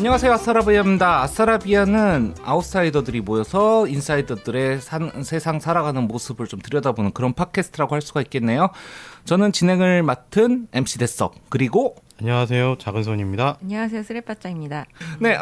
안녕하세요, 아싸라비아입니다. 아싸라비아는 아웃사이더들이 모여서 인사이더들의 세상 살아가는 모습을 좀 들여다보는 그런 팟캐스트라고 할 수가 있겠네요. 저는 진행을 맡은 MC 대석, 그리고 안녕하세요, 작은손입니다. 안녕하세요, 쓰레빠짱입니다. 네,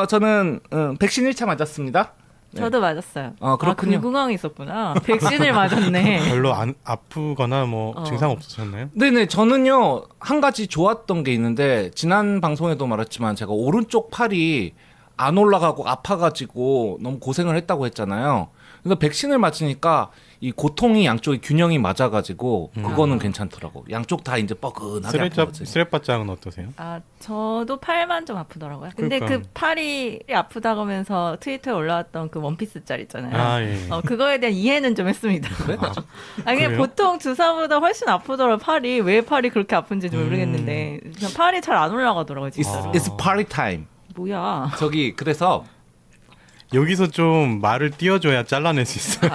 저는 백신 1차 맞았습니다. 네. 저도 맞았어요. 그렇군요. 아, 불구강이 있었구나. 백신을 맞았네. 별로 아프거나 뭐 증상 없으셨나요? 네네, 저는요 한 가지 좋았던 게 있는데, 지난 방송에도 말했지만 제가 오른쪽 팔이 안 올라가고 아파가지고 너무 고생을 했다고 했잖아요. 그래서 백신을 맞으니까 이 고통이 양쪽이 균형이 맞아가지고 그거는 괜찮더라고. 양쪽 다 이제 뻐근하게 아픈 거지. 스레빠짱은 어떠세요? 아, 저도 팔만 좀 아프더라고요. 근데 그러니까. 그 팔이 아프다고 하면서 트위터에 올라왔던 그 원피스 짤 있잖아요. 아, 예. 그거에 대한 이해는 좀 했습니다. 그래? 아니, 그래요? 보통 주사보다 훨씬 아프더라고요. 팔이. 왜 팔이 그렇게 아픈지 좀 모르겠는데. 그냥 팔이 잘 안 올라가더라고요, 진짜로. It's party time. 뭐야. 저기 그래서 여기서 좀 말을 띄워줘야 잘라낼 수 있어요.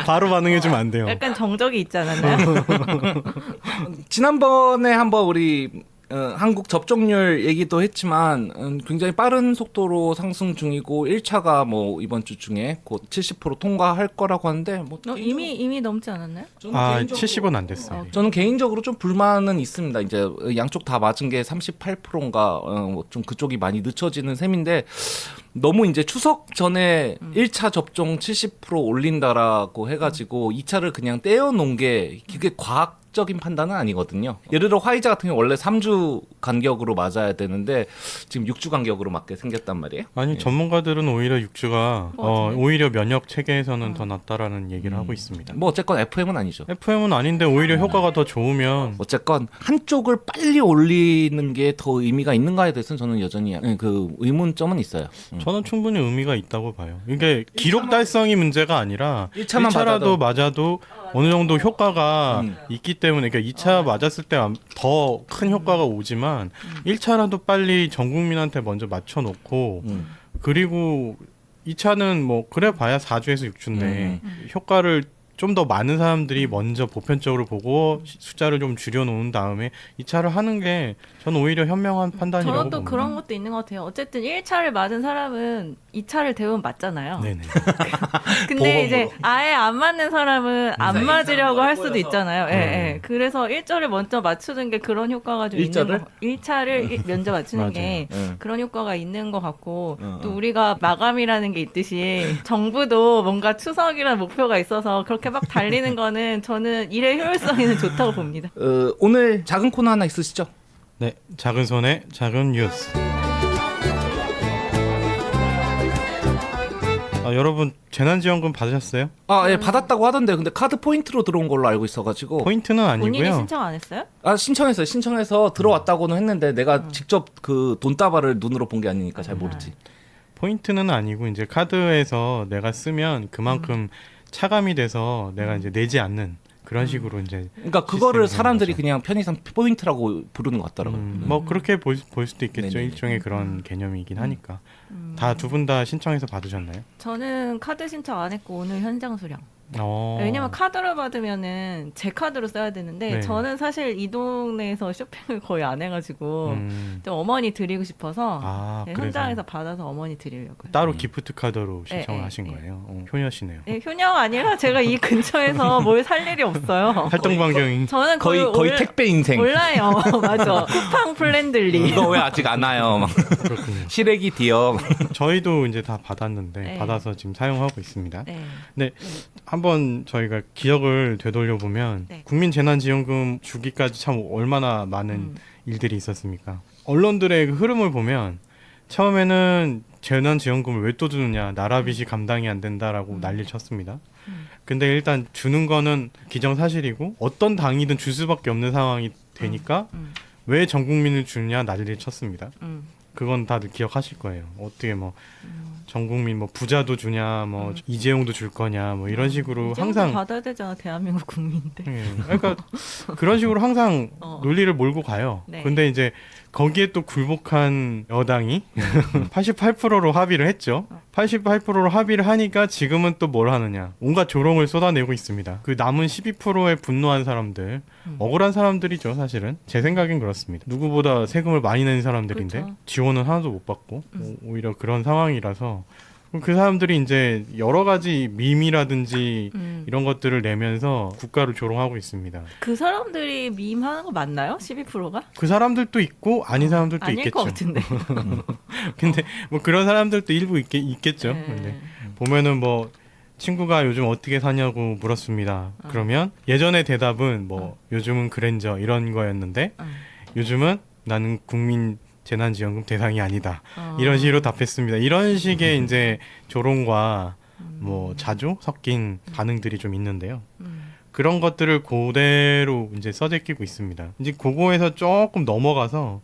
바로 반응해주면 안 돼요. 약간 정적이 있지 않았나요? 지난번에 한번 우리 한국 접종률 얘기도 했지만 굉장히 빠른 속도로 상승 중이고 1차가 뭐 이번 주 중에 곧 70% 통과할 거라고 하는데 뭐 이미 넘지 않았나요? 아, 70은 안 됐어요. 저는 개인적으로 좀 불만은 있습니다. 이제 양쪽 다 맞은 게 38%인가 좀 그쪽이 많이 늦춰지는 셈인데, 너무 이제 추석 전에 1차 접종 70% 올린다라고 해가지고 2차를 그냥 떼어놓은 게 그게 과학적인 판단은 아니거든요. 예를 들어 화이자 같은 경우 원래 3주 간격으로 맞아야 되는데 지금 6주 간격으로 맞게 생겼단 말이에요. 아니, 전문가들은 오히려 6주가 맞아요. 오히려 면역 체계에서는 더 낫다라는 얘기를 하고 있습니다. 뭐 어쨌건 FM은 아니죠. FM은 아닌데 오히려 효과가 더 좋으면 어쨌건 한쪽을 빨리 올리는 게 더 의미가 있는가에 대해서는 저는 여전히 그 의문점은 있어요. 저는 충분히 의미가 있다고 봐요. 이게 기록 달성이 문제가 아니라 1차만 1차라도 맞아도 어느 정도 효과가 있기 때문에, 그러니까 2차 맞았을 때 더 큰 효과가 오지만 1차라도 빨리 전 국민한테 먼저 맞춰놓고 그리고 2차는 뭐 그래 봐야 4주에서 6주인데 효과를 좀 더 많은 사람들이 먼저 보편적으로 보고 숫자를 좀 줄여놓은 다음에 2차를 하는 게 저는 오히려 현명한 판단이라고 저는 또 봅니다. 그런 것도 있는 것 같아요. 어쨌든 1차를 맞은 사람은 2차를 대부분 맞잖아요. 네네. 근데 이제 보험으로. 아예 안 맞는 사람은 안 맞으려고 할 수도 있잖아요. 예, 네. 예. 그래서 1절을 먼저 맞추는 게 그런 효과가 좀 일절을? 있는 거. 1차를 먼저 맞추는 게 맞아요. 그런 효과가 있는 것 같고, 어, 또 우리가 마감이라는 게 있듯이 정부도 뭔가 추석이라는 목표가 있어서 그렇게 막 달리는 거는 저는 일의 효율성에는 좋다고 봅니다. 오늘 작은 코너 하나 있으시죠? 네, 작은 손에 작은 뉴스. 여러분 재난지원금 받으셨어요? 예, 받았다고 하던데 근데 카드 포인트로 들어온 걸로 알고 있어가지고 포인트는 본인이 아니고요. 신청 안 했어요? 신청해서 들어왔다고는 했는데 내가 직접 그 돈다발을 눈으로 본 게 아니니까 잘 모르지. 포인트는 아니고 이제 카드에서 내가 쓰면 그만큼 차감이 돼서 내가 이제 내지 않는 그런 식으로 이제 그러니까 그거를 시스템이 사람들이 되는 거죠. 그냥 편의상 포인트라고 부르는 것 같더라고요. 뭐 그렇게 볼 수도 있겠죠. 네네. 일종의 그런 개념이긴 하니까. 다 두 분 다 신청해서 받으셨나요? 저는 카드 신청 안 했고 오늘 현장 수령. 어. 왜냐면 카드로 받으면은 제 카드로 써야 되는데, 네. 저는 사실 이 동네에서 쇼핑을 거의 안 해가지고 좀 어머니 드리고 싶어서 아, 그래서 현장에서 받아서 어머니 드리려고요. 따로 기프트 카드로 네, 신청하신 네, 거예요. 효녀시네요. 네, 효녀가 아니라 제가 이 근처에서 뭘 살 일이 없어요. 활동 반경이 저는 거의 택배 인생. 몰라요. 맞아. 쿠팡 플랜들리. 이거 왜 아직 안 와요? 막 그렇군요. 시래기 디어. 저희도 이제 다 받았는데 네. 받아서 지금 사용하고 있습니다. 네. 네, 한번 저희가 기억을 되돌려 보면 네. 국민재난지원금 주기까지 참 얼마나 많은 일들이 있었습니까? 언론들의 그 흐름을 보면 처음에는 재난지원금을 왜 또 주느냐, 나라빚이 감당이 안 된다라고 난리를 쳤습니다. 근데 일단 주는 거는 기정사실이고 어떤 당이든 줄 수밖에 없는 상황이 되니까 왜 전 국민을 주느냐 난리를 쳤습니다. 그건 다들 기억하실 거예요. 어떻게 뭐 전 국민 뭐 부자도 주냐, 뭐 이재용도 줄 거냐, 뭐 이런 식으로 항상 받아야 되잖아, 대한민국 국민인데. 예, 그러니까 그런 식으로 항상 논리를 몰고 가요. 네. 근데 이제 거기에 또 굴복한 여당이 88%로 합의를 했죠. 88%로 합의를 하니까 지금은 또 뭘 하느냐. 온갖 조롱을 쏟아내고 있습니다. 그 남은 12%에 분노한 사람들, 억울한 사람들이죠, 사실은. 제 생각엔 그렇습니다. 누구보다 세금을 많이 낸 사람들인데 그렇죠. 지원은 하나도 못 받고 오히려 그런 상황이라서 그 사람들이 이제 여러 가지 밈이라든지 이런 것들을 내면서 국가를 조롱하고 있습니다. 그 사람들이 밈 하는 거 맞나요? 12%가? 그 사람들도 있고 아닌 사람들도 아닐 있겠죠. 것 같은데. 근데 뭐 그런 사람들도 일부 있겠죠. 네. 근데 보면은 뭐 친구가 요즘 어떻게 사냐고 물었습니다. 그러면 예전의 대답은 뭐 요즘은 그랜저 이런 거였는데 요즘은 나는 국민 재난지원금 대상이 아니다. 이런 식으로 답했습니다. 이런 식의 이제 조롱과 뭐 자조 섞인 반응들이 좀 있는데요. 그런 것들을 그대로 이제 써제끼고 있습니다. 이제 그거에서 조금 넘어가서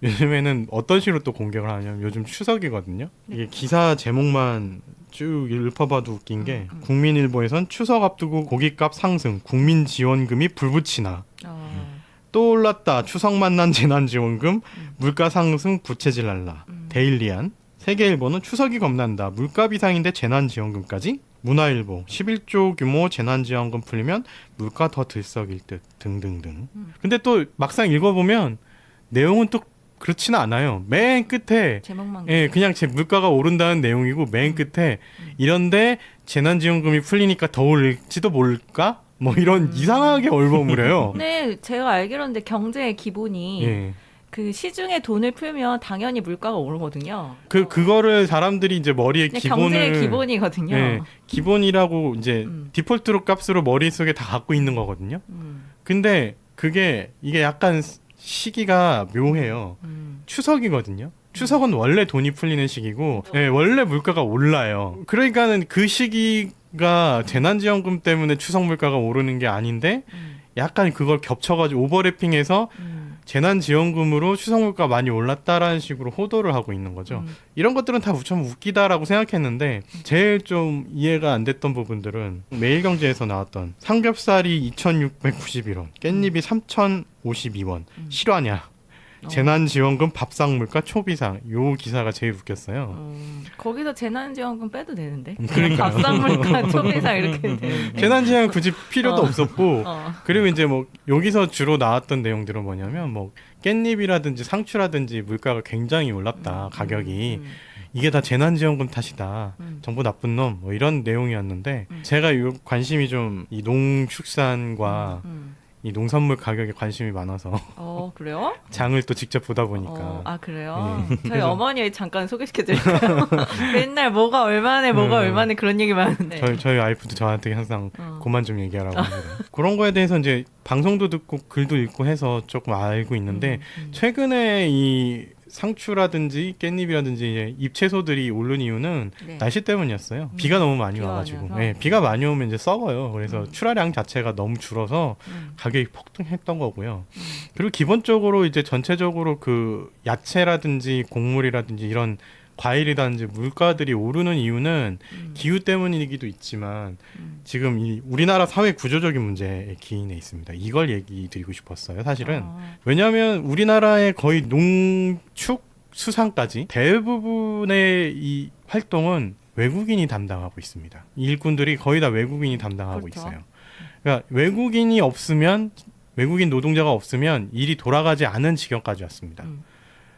요즘에는 어떤 식으로 또 공격을 하냐면 요즘 추석이거든요. 이게 기사 제목만 쭉 읽어봐도 웃긴 게 국민일보에선 추석 앞두고 고깃값 상승, 국민지원금이 불붙이나. 또 올랐다. 추석 만난 재난지원금, 물가 상승 부채질 날라. 데일리안. 세계일보는 추석이 겁난다. 물가 비상인데 재난지원금까지? 문화일보 11조 규모 재난지원금 풀리면 물가 더 들썩일 듯 등등등. 근데 또 막상 읽어보면 내용은 또 그렇지는 않아요. 맨 끝에 제목만. 예, 그냥 제 물가가 오른다는 내용이고 맨 끝에 이런데 재난지원금이 풀리니까 더 오를지도 모를까? 뭐 이런 이상하게 얼버무려요. 네, 제가 알기로는 경제의 기본이 예. 그 시중에 돈을 풀면 당연히 물가가 오르거든요. 그거를 사람들이 이제 머리에 그냥 기본을 경제의 기본이거든요. 예, 기본이라고 이제 디폴트로 값으로 머릿속에 다 갖고 있는 거거든요. 근데 이게 약간 시기가 묘해요. 추석이거든요. 추석은 원래 돈이 풀리는 시기고 예, 원래 물가가 올라요. 그러니까는 그 시기가 재난지원금 때문에 추석 물가가 오르는 게 아닌데 약간 그걸 겹쳐가지고 오버래핑해서 재난지원금으로 추석 물가 많이 올랐다라는 식으로 호도를 하고 있는 거죠. 이런 것들은 다 참 웃기다라고 생각했는데 제일 좀 이해가 안 됐던 부분들은 매일경제에서 나왔던 삼겹살이 2,691원, 깻잎이 3,052원, 실화냐? 재난지원금 밥상 물가 초비상. 요 기사가 제일 웃겼어요. 거기서 재난지원금 빼도 되는데. 그러니까요. 밥상 물가 초비상 이렇게 되는데. 재난지원금 굳이 필요도 없었고 어. 그리고 이제 뭐 여기서 주로 나왔던 내용들은 뭐냐면 뭐 깻잎이라든지 상추라든지 물가가 굉장히 올랐다. 가격이. 이게 다 재난지원금 탓이다. 정부 나쁜 놈. 뭐 이런 내용이었는데 제가 관심이 좀 이 농축산과 이 농산물 가격에 관심이 많아서 그래요? 장을 또 직접 보다 보니까 아, 그래요? 예. 저희 그래서- 어머니 잠깐 소개시켜드릴까요? 맨날 뭐가 얼마네 그런 얘기 많은데. 저희 와이프도 저한테 항상 어. 그만 좀 얘기하라고 합니다. 그런 거에 대해서 이제 방송도 듣고 글도 읽고 해서 조금 알고 있는데 최근에 이 상추라든지 깻잎이라든지 이제 잎채소들이 오른 이유는 네. 날씨 때문이었어요. 비가 너무 많이 비가 와가지고. 많이 와서. 예, 비가 많이 오면 이제 썩어요. 그래서 출하량 자체가 너무 줄어서 가격이 폭등했던 거고요. 그리고 기본적으로 이제 전체적으로 그 야채라든지 곡물이라든지 이런 과일이라든지 물가들이 오르는 이유는 기후 때문이기도 있지만 지금 이 우리나라 사회 구조적인 문제에 기인해 있습니다. 이걸 얘기 드리고 싶었어요. 사실은 왜냐하면 우리나라의 거의 농축 수산까지 대부분의 이 활동은 외국인이 담당하고 있습니다. 이 일꾼들이 거의 다 외국인이 담당하고 그렇죠. 있어요. 그러니까 외국인 노동자가 없으면 일이 돌아가지 않은 지경까지 왔습니다.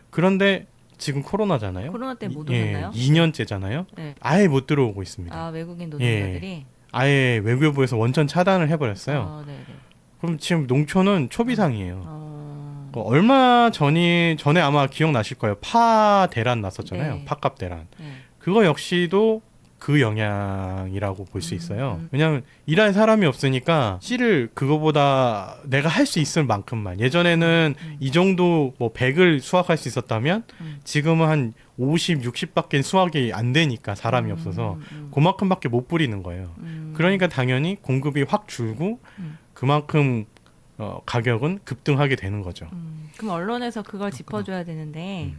그런데 지금 코로나잖아요. 코로나 때문에 못 오셨나요? 2년째잖아요. 네. 아예 못 들어오고 있습니다. 아, 외국인 노동자들이? 아예 외교부에서 원천 차단을 해버렸어요. 네네. 그럼 지금 농촌은 초비상이에요. 어, 얼마 전에 아마 기억나실 거예요. 파 대란 났었잖아요. 네. 팥값 대란. 네. 그거 역시도 그 영향이라고 볼 수 있어요. 왜냐하면 일할 사람이 없으니까 씨를 그거보다 내가 할 수 있을 만큼만 예전에는 이 정도 뭐 100을 수확할 수 있었다면 지금은 한 50, 60밖에 수확이 안 되니까 사람이 없어서 그만큼밖에 못 뿌리는 거예요. 그러니까 당연히 공급이 확 줄고 그만큼 가격은 급등하게 되는 거죠. 그럼 언론에서 그걸 짚어줘야 되는데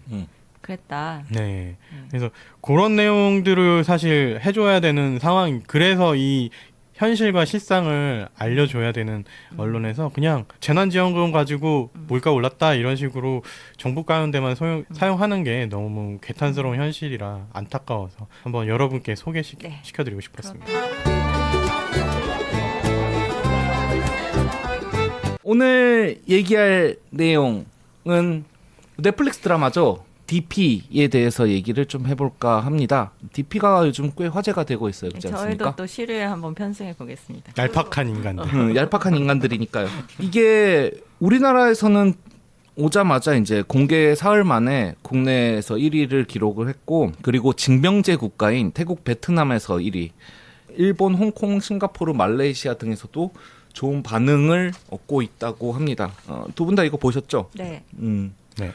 그랬다. 네. 그래서 그런 내용들을 사실 해줘야 되는 상황. 그래서 이 현실과 실상을 알려줘야 되는 언론에서 그냥 재난지원금 가지고 물가 올랐다 이런 식으로 정부 가운데만 사용하는 게 너무 개탄스러운 현실이라 안타까워서 한번 여러분께 네. 소개시켜드리고 싶었습니다. 오늘 얘기할 내용은 넷플릭스 드라마죠. DP에 대해서 얘기를 좀 해볼까 합니다. DP가 요즘 꽤 화제가 되고 있어요. 그렇지 않습니까? 저희도 또 시류에 한번 편승해 보겠습니다. 얄팍한 인간들. 얄팍한 인간들이니까요. 이게 우리나라에서는 오자마자 이제 공개 사흘 만에 국내에서 1위를 기록을 했고, 그리고 징병제 국가인 태국, 베트남에서 1위, 일본, 홍콩, 싱가포르, 말레이시아 등에서도 좋은 반응을 얻고 있다고 합니다. 두 분 다 이거 보셨죠? 네. 네.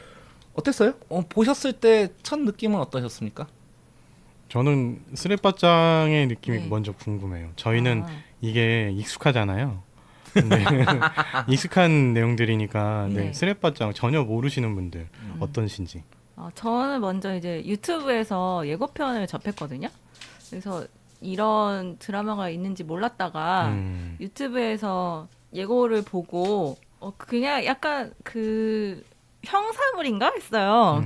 어땠어요? 보셨을 때 첫 느낌은 어떠셨습니까? 저는 쓰레빠짱의 느낌이 네. 먼저 궁금해요. 저희는 아. 이게 익숙하잖아요. 근데 익숙한 내용들이니까 네. 네. 쓰레빠짱 전혀 모르시는 분들 어떤신지. 저는 먼저 이제 유튜브에서 예고편을 접했거든요. 그래서 이런 드라마가 있는지 몰랐다가 유튜브에서 예고를 보고 그냥 약간 그 형사물인가 했어요.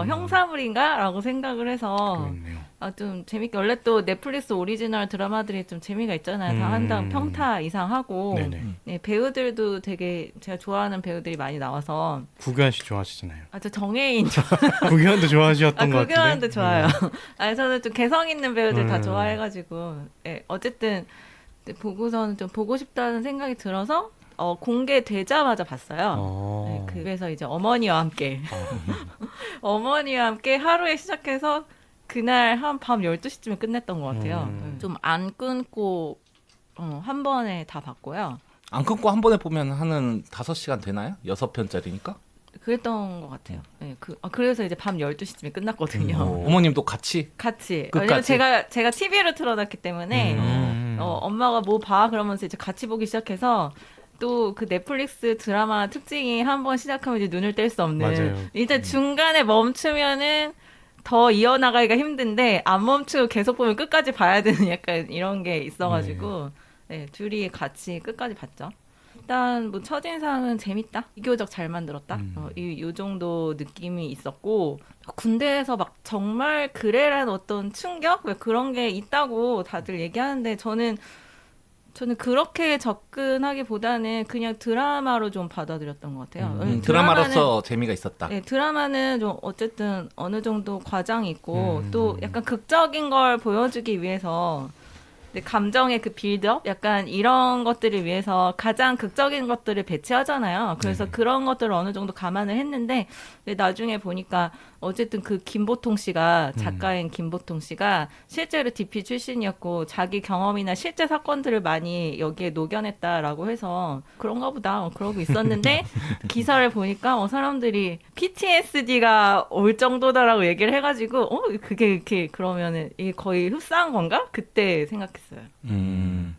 형사물인가라고 생각을 해서 그렇네요. 좀 재밌게, 원래 또 넷플릭스 오리지널 드라마들이 좀 재미가 있잖아요. 다 한당 평타 이상 하고 네네. 네, 배우들도 되게 제가 좋아하는 배우들이 많이 나와서 구교환 씨 좋아하시잖아요. 저 정혜인 구교환도 좋아하셨던 것 같은데. 구교환도 좋아요. 저는 좀 개성 있는 배우들 다 음. 좋아해가지고 어쨌든 보고서는 좀 보고 싶다는 생각이 들어서 공개되자마자 봤어요. 네, 그래서 이제 어머니와 함께 어머니와 함께 하루에 시작해서 그날 한 밤 12시쯤에 끝냈던 것 같아요. 좀 안 끊고 한 번에 다 봤고요. 안 끊고 한 번에 보면 하는 5시간 되나요? 6편짜리니까? 그랬던 것 같아요. 네, 그래서 이제 밤 12시쯤에 끝났거든요. 어머님도 같이? 같이. 끝까지? 왜냐면 제가 TV로 틀어놨기 때문에 엄마가 뭐 봐? 그러면서 이제 같이 보기 시작해서 또 그 넷플릭스 드라마 특징이 한 번 시작하면 이제 눈을 뗄 수 없는. 맞아요. 일단 중간에 멈추면은 더 이어나가기가 힘든데 안 멈추고 계속 보면 끝까지 봐야 되는 약간 이런 게 있어가지고 네, 둘이 같이 끝까지 봤죠. 일단 뭐 첫인상은 재밌다. 비교적 잘 만들었다. 요 정도 느낌이 있었고, 군대에서 막 정말 그래란 어떤 충격? 왜 그런 게 있다고 다들 얘기하는데 저는 그렇게 접근하기보다는 그냥 드라마로 좀 받아들였던 것 같아요. 드라마로서 재미가 있었다. 네, 드라마는 좀 어쨌든 어느 정도 과장이 있고 또 약간 극적인 걸 보여주기 위해서 감정의 그 빌드업? 약간 이런 것들을 위해서 가장 극적인 것들을 배치하잖아요. 그래서 그런 것들을 어느 정도 감안을 했는데 나중에 보니까 어쨌든 그 김보통 씨가, 작가인 김보통 씨가 실제로 DP 출신이었고 자기 경험이나 실제 사건들을 많이 여기에 녹여냈다라고 해서 그런가 보다 그러고 있었는데 기사를 보니까 사람들이 PTSD가 올 정도다라고 얘기를 해가지고 그게 이렇게 그러면은 이게 거의 흡사한 건가? 그때 생각했어요.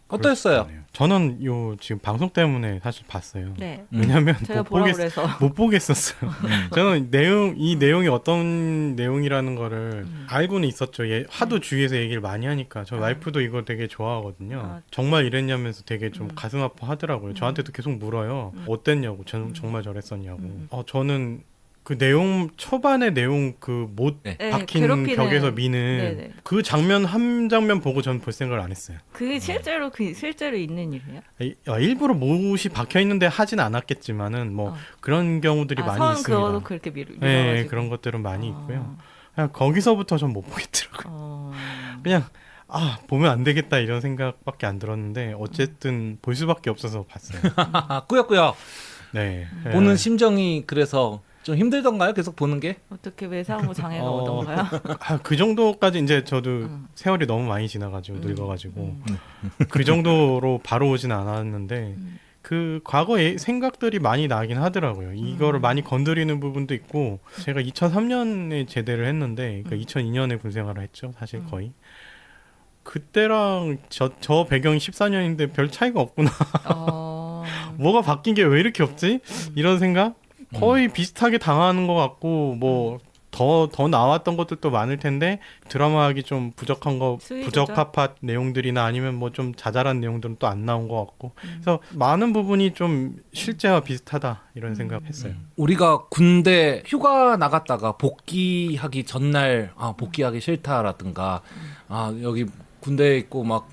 어떠셨어요? 저는 요 지금 방송 때문에 사실 봤어요. 네. 왜냐면 제가 보라고 그래서. 못 보겠었어요. 저는 이 내용이 어떤 내용이라는 거를 알고는 있었죠. 하도 주위에서 얘기를 많이 하니까 저희 와이프도 이거 되게 좋아하거든요. 정말 이랬냐면서 되게 좀 가슴 아파하더라고요. 저한테도 계속 물어요. 어땠냐고. 저는 정말 저랬었냐고. 저는 그 내용 초반의 내용 그 못 박힌 괴롭히는. 벽에서 미는 네네. 그 장면 한 장면 보고 전 볼 생각을 안 했어요. 그게 실제로 있는 일이에요? 일부러 못이 박혀 있는데 하진 않았겠지만은 뭐 그런 경우들이 많이 선 있습니다. 그어도 그렇게 네, 밀어가지고. 그런 것들은 많이 있고요. 그냥 거기서부터 전 못 보겠더라고요. 그냥 보면 안 되겠다 이런 생각밖에 안 들었는데 어쨌든 볼 수밖에 없어서 봤어요. 꾸역꾸역. 네. 보는 심정이 그래서 좀 힘들던가요? 계속 보는 게? 어떻게 외상후 장애가 오던가요? 그 정도까지 이제 저도 세월이 너무 많이 지나가지고 늙어가지고 그 정도로 바로 오진 않았는데 그 과거의 생각들이 많이 나긴 하더라고요. 이거를 많이 건드리는 부분도 있고 제가 2003년에 제대를 했는데 그러니까 2002년에 군생활을 했죠. 사실 거의. 그때랑 저 배경이 14년인데 별 차이가 없구나. 뭐가 바뀐 게 왜 이렇게 없지? 이런 생각? 거의 비슷하게 당하는 것 같고 뭐 더 나왔던 것들도 많을 텐데 드라마하기 좀 부족한 거 수위 부적합한 내용들이나 아니면 뭐 좀 자잘한 내용들은 또 안 나온 것 같고 그래서 많은 부분이 좀 실제와 비슷하다 이런 생각했어요. 우리가 군대 휴가 나갔다가 복귀하기 전날 복귀하기 싫다라든가 여기 군대에 있고 막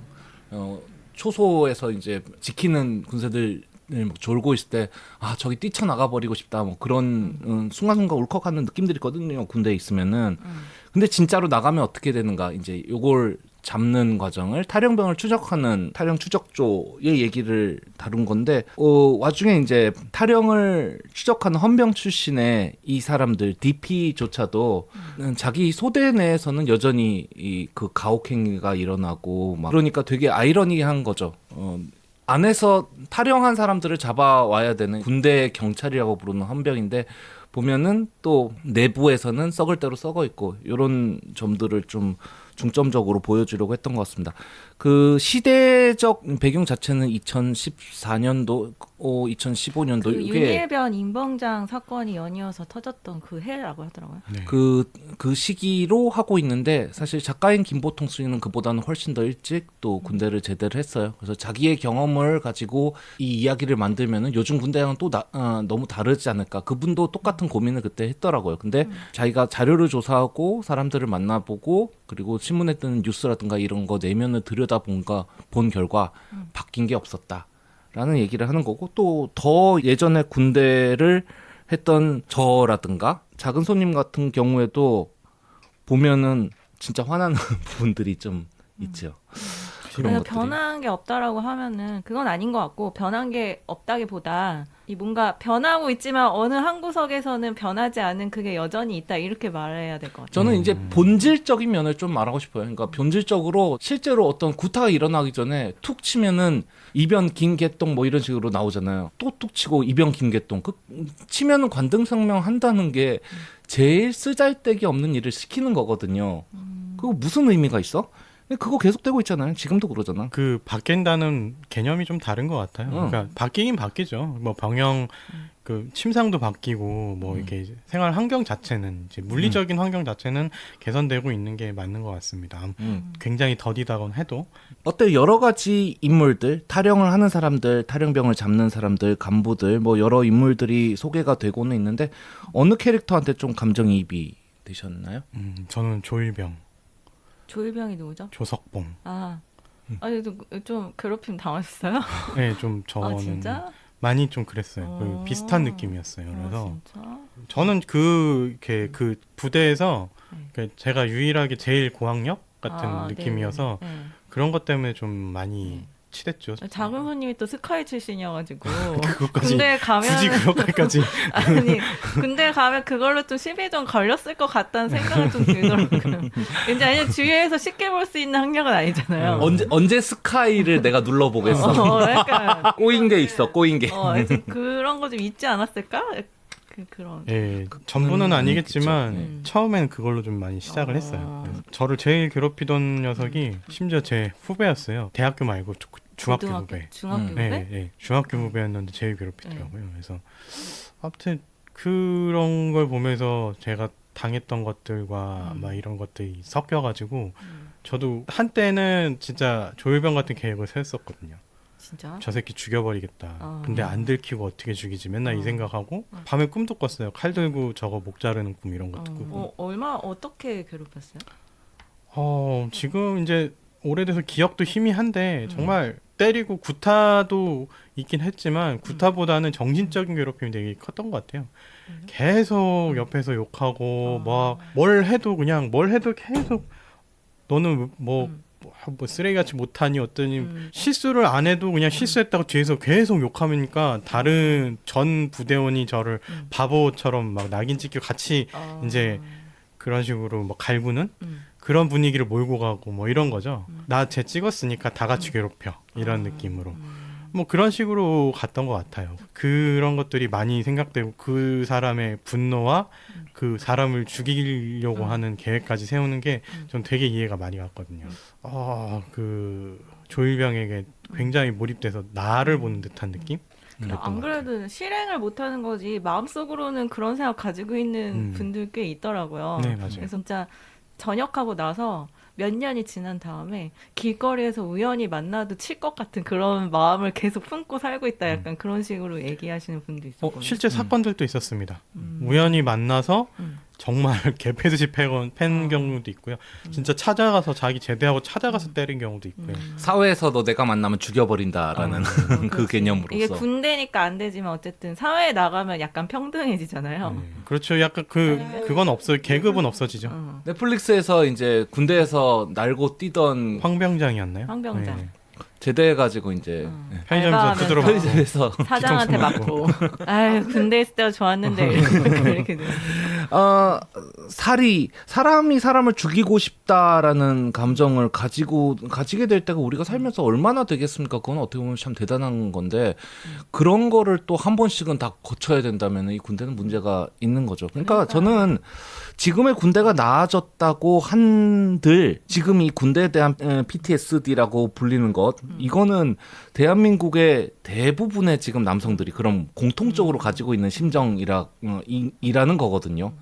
초소에서 이제 지키는 군세들 막 졸고 있을 때 저기 뛰쳐나가 버리고 싶다 뭐 그런 순간순간 울컥하는 느낌들이 있거든요. 군대에 있으면은. 근데 진짜로 나가면 어떻게 되는가 이제 요걸 잡는 과정을 탈영병을 추적하는 탈영 추적조의 얘기를 다룬 건데 와중에 이제 탈영을 추적하는 헌병 출신의 이 사람들 DP조차도 자기 소대 내에서는 여전히 그 가혹행위가 일어나고 막 그러니까 되게 아이러니한 거죠. 안에서 탈영한 사람들을 잡아와야 되는 군대 경찰이라고 부르는 헌병인데 보면은 또 내부에서는 썩을 대로 썩어 있고 이런 점들을 좀 중점적으로 보여주려고 했던 것 같습니다. 그 시대적 배경 자체는 2014년도, 2015년도 그 이게 윤예변 임봉장 사건이 연이어서 터졌던 그 해라고 하더라고요. 네. 그 시기로 하고 있는데 사실 작가인 김보통 씨는 그보다는 훨씬 더 일찍 또 군대를 제대를 했어요. 그래서 자기의 경험을 가지고 이 이야기를 만들면은 요즘 군대랑은 또 너무 다르지 않을까. 그분도 똑같은 고민을 그때 했더라고요. 근데 자기가 자료를 조사하고 사람들을 만나보고 그리고 신문에 뜨는 뉴스라든가 이런 거 내면을 본 결과 바뀐 게 없었다라는 얘기를 하는 거고 또 더 예전에 군대를 했던 저라든가 작은 손님 같은 경우에도 보면은 진짜 화나는 부분들이 좀 있죠. 그런 그래서 것들이. 변한 게 없다라고 하면은 그건 아닌 것 같고 변한 게 없다기보다 이 뭔가 변하고 있지만 어느 한 구석에서는 변하지 않은 그게 여전히 있다 이렇게 말해야 될 것 같아요. 저는 이제 본질적인 면을 좀 말하고 싶어요. 그러니까 본질적으로 실제로 어떤 구타가 일어나기 전에 툭 치면은 이변 김개똥 뭐 이런 식으로 나오잖아요. 또 툭 치고 이변 김개똥 치면은 관등성명 한다는 게 제일 쓰잘데기 없는 일을 시키는 거거든요. 그거 무슨 의미가 있어? 그거 계속되고 있잖아요. 지금도 그러잖아. 그 바뀐다는 개념이 좀 다른 것 같아요. 그러니까 바뀌긴 바뀌죠. 뭐 병영 그 침상도 바뀌고 뭐 이렇게 생활 환경 자체는 이제 물리적인 환경 자체는 개선되고 있는 게 맞는 것 같습니다. 굉장히 더디다곤 해도 어때 여러 가지 인물들 탈영을 하는 사람들 탈영병을 잡는 사람들 간부들 뭐 여러 인물들이 소개가 되고는 있는데 어느 캐릭터한테 좀 감정이입이 되셨나요? 저는 조일병, 조일병이 누구죠? 조석봉. 아니 좀 괴롭힘 당하셨어요? 네, 좀 저는 진짜? 많이 좀 그랬어요. 그 비슷한 느낌이었어요. 그래서 진짜? 저는 그 부대에서 제가 유일하게 제일 고학력 같은 느낌이어서 네네. 네. 그런 것 때문에 좀 많이 친했죠. 작은 손님이 또 스카이 출신이어가지고 그것까지 군대 가면 굳이 그렇게까지 아니 군대 가면 그걸로 좀 시비 좀 걸렸을 것 같다는 생각은 좀 들더라고요. 이제 아니 주위에서 쉽게 볼 수 있는 학력은 아니잖아요. 언제 스카이를 내가 눌러보겠어. 약간 꼬인 게 있어. 꼬인 게. 이제 그런 거 좀 있지 않았을까? 그런. 예, 전부는 아니겠지만 있겠죠. 처음에는 그걸로 좀 많이 시작을 했어요. 그래서 저를 제일 괴롭히던 녀석이 심지어 제 후배였어요. 대학교 말고 중학교 후배. 중학교 네, 후배? 네, 중학교 후배였는데 제일 괴롭히더라고요. 그래서 아무튼 그런 걸 보면서 제가 당했던 것들과 막 이런 것들이 섞여가지고 저도 한때는 진짜 조일병 같은 계획을 세웠었거든요. 진짜? 저 새끼 죽여버리겠다. 근데 안 들키고 어떻게 죽이지? 맨날 이 생각하고 밤에 꿈도 꿨어요. 칼 들고 저거 목 자르는 꿈 이런 것도 꾸고. 어떻게 괴롭혔어요? 지금 이제 오래돼서 기억도 희미한데 정말 때리고 구타도 있긴 했지만 구타보다는 정신적인 괴롭힘이 되게 컸던 것 같아요. 계속 옆에서 욕하고 막 뭘 해도 계속 너는 뭐 쓰레기같이 못하니 어떠니 실수를 안 해도 그냥 실수했다고 뒤에서 계속 욕하니까 다른 전 부대원이 저를 바보처럼 막 낙인 찍히고 같이 이제 그런 식으로 막 갈구는 그런 분위기를 몰고 가고 뭐 이런 거죠. 나 쟤 찍었으니까 다 같이 괴롭혀 이런 느낌으로 뭐 그런 식으로 갔던 것 같아요. 그런 것들이 많이 생각되고 그 사람의 분노와 그 사람을 죽이려고 하는 계획까지 세우는 게 전 되게 이해가 많이 갔거든요. 그 조일병에게 굉장히 몰입돼서 나를 보는 듯한 느낌? 그랬던 안 것 같아요. 그래도 실행을 못하는 거지 마음속으로는 그런 생각 가지고 있는 분들 꽤 있더라고요. 네, 맞아요. 그래서 진짜 전역하고 나서 몇 년이 지난 다음에 길거리에서 우연히 만나도 칠 것 같은 그런 마음을 계속 품고 살고 있다. 약간 그런 식으로 얘기하시는 분도 있었거든요. 실제 사건들도 있었습니다. 우연히 만나서 정말 개패듯이 팬 경우도 있고요. 진짜 찾아가서 자기 제대하고 찾아가서 때린 경우도 있고요. 사회에서 너 내가 만나면 죽여버린다라는 그 개념으로서. 이게 군대니까 안 되지만 어쨌든 사회에 나가면 약간 평등해지잖아요. 네. 그렇죠. 약간 그건 없어요. 계급은 없어지죠. 넷플릭스에서 이제 군대에서 날고 뛰던 황병장이었나요? 황병장. 네. 제대해가지고 이제 편의점에서 알바하면서. 두드러 맞고. 편의점에서 사장한테 맞고, 아유 군대 있을 때가 좋았는데 이렇게 돼요. 사람이 사람을 죽이고 싶다라는 감정을 가지게 될 때가 우리가 살면서 얼마나 되겠습니까? 그건 어떻게 보면 참 대단한 건데 그런 거를 또 한 번씩은 다 거쳐야 된다면 이 군대는 문제가 있는 거죠. 그러니까 저는 지금의 군대가 나아졌다고 한들 지금 이 군대에 대한 PTSD라고 불리는 것 이거는 대한민국의 대부분의 지금 남성들이 그럼 공통적으로 가지고 있는 심정이라는 거거든요.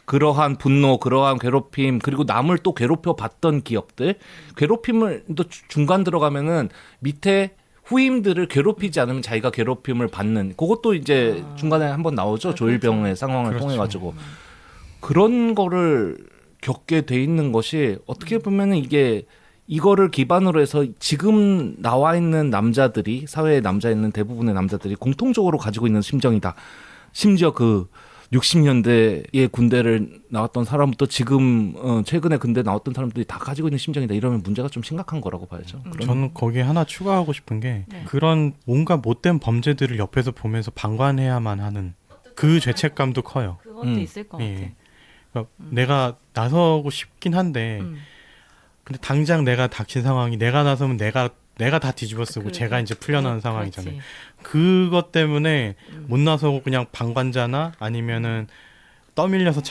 그러한 분노, 그러한 괴롭힘, 그리고 남을 또 괴롭혀 봤던 기억들, 괴롭힘을 또 중간 들어가면은 밑에 후임들을 괴롭히지 않으면 자기가 괴롭힘을 받는, 그것도 이제 중간에 한번 나오죠. 조일병의 상황을 그렇죠. 통해 가지고 그런 거를 겪게 돼 있는 것이 어떻게 보면은 이거를 기반으로 해서 지금 나와 있는 남자들이 사회에 남자 있는 대부분의 남자들이 공통적으로 가지고 있는 심정이다. 심지어 그 60년대에 군대를 나왔던 사람부터 지금 최근에 군대 나왔던 사람들이 다 가지고 있는 심정이다. 이러면 문제가 좀 심각한 거라고 봐야죠. 저는 거기에 하나 추가하고 싶은 게 네. 그런 뭔가 못된 범죄들을 옆에서 보면서 방관해야만 하는 그 죄책감도 커요. 그것도 있을 것 같아. 예. 그러니까 내가 나서고 싶긴 한데 근데 당장 내가 닥친 상황이 내가 나서면 내가 다 뒤집어 쓰고 제가 이제 풀려나는 상황이잖아요. 그것 때문에 못 나서고 그냥 방관자나 아니면은 떠밀려서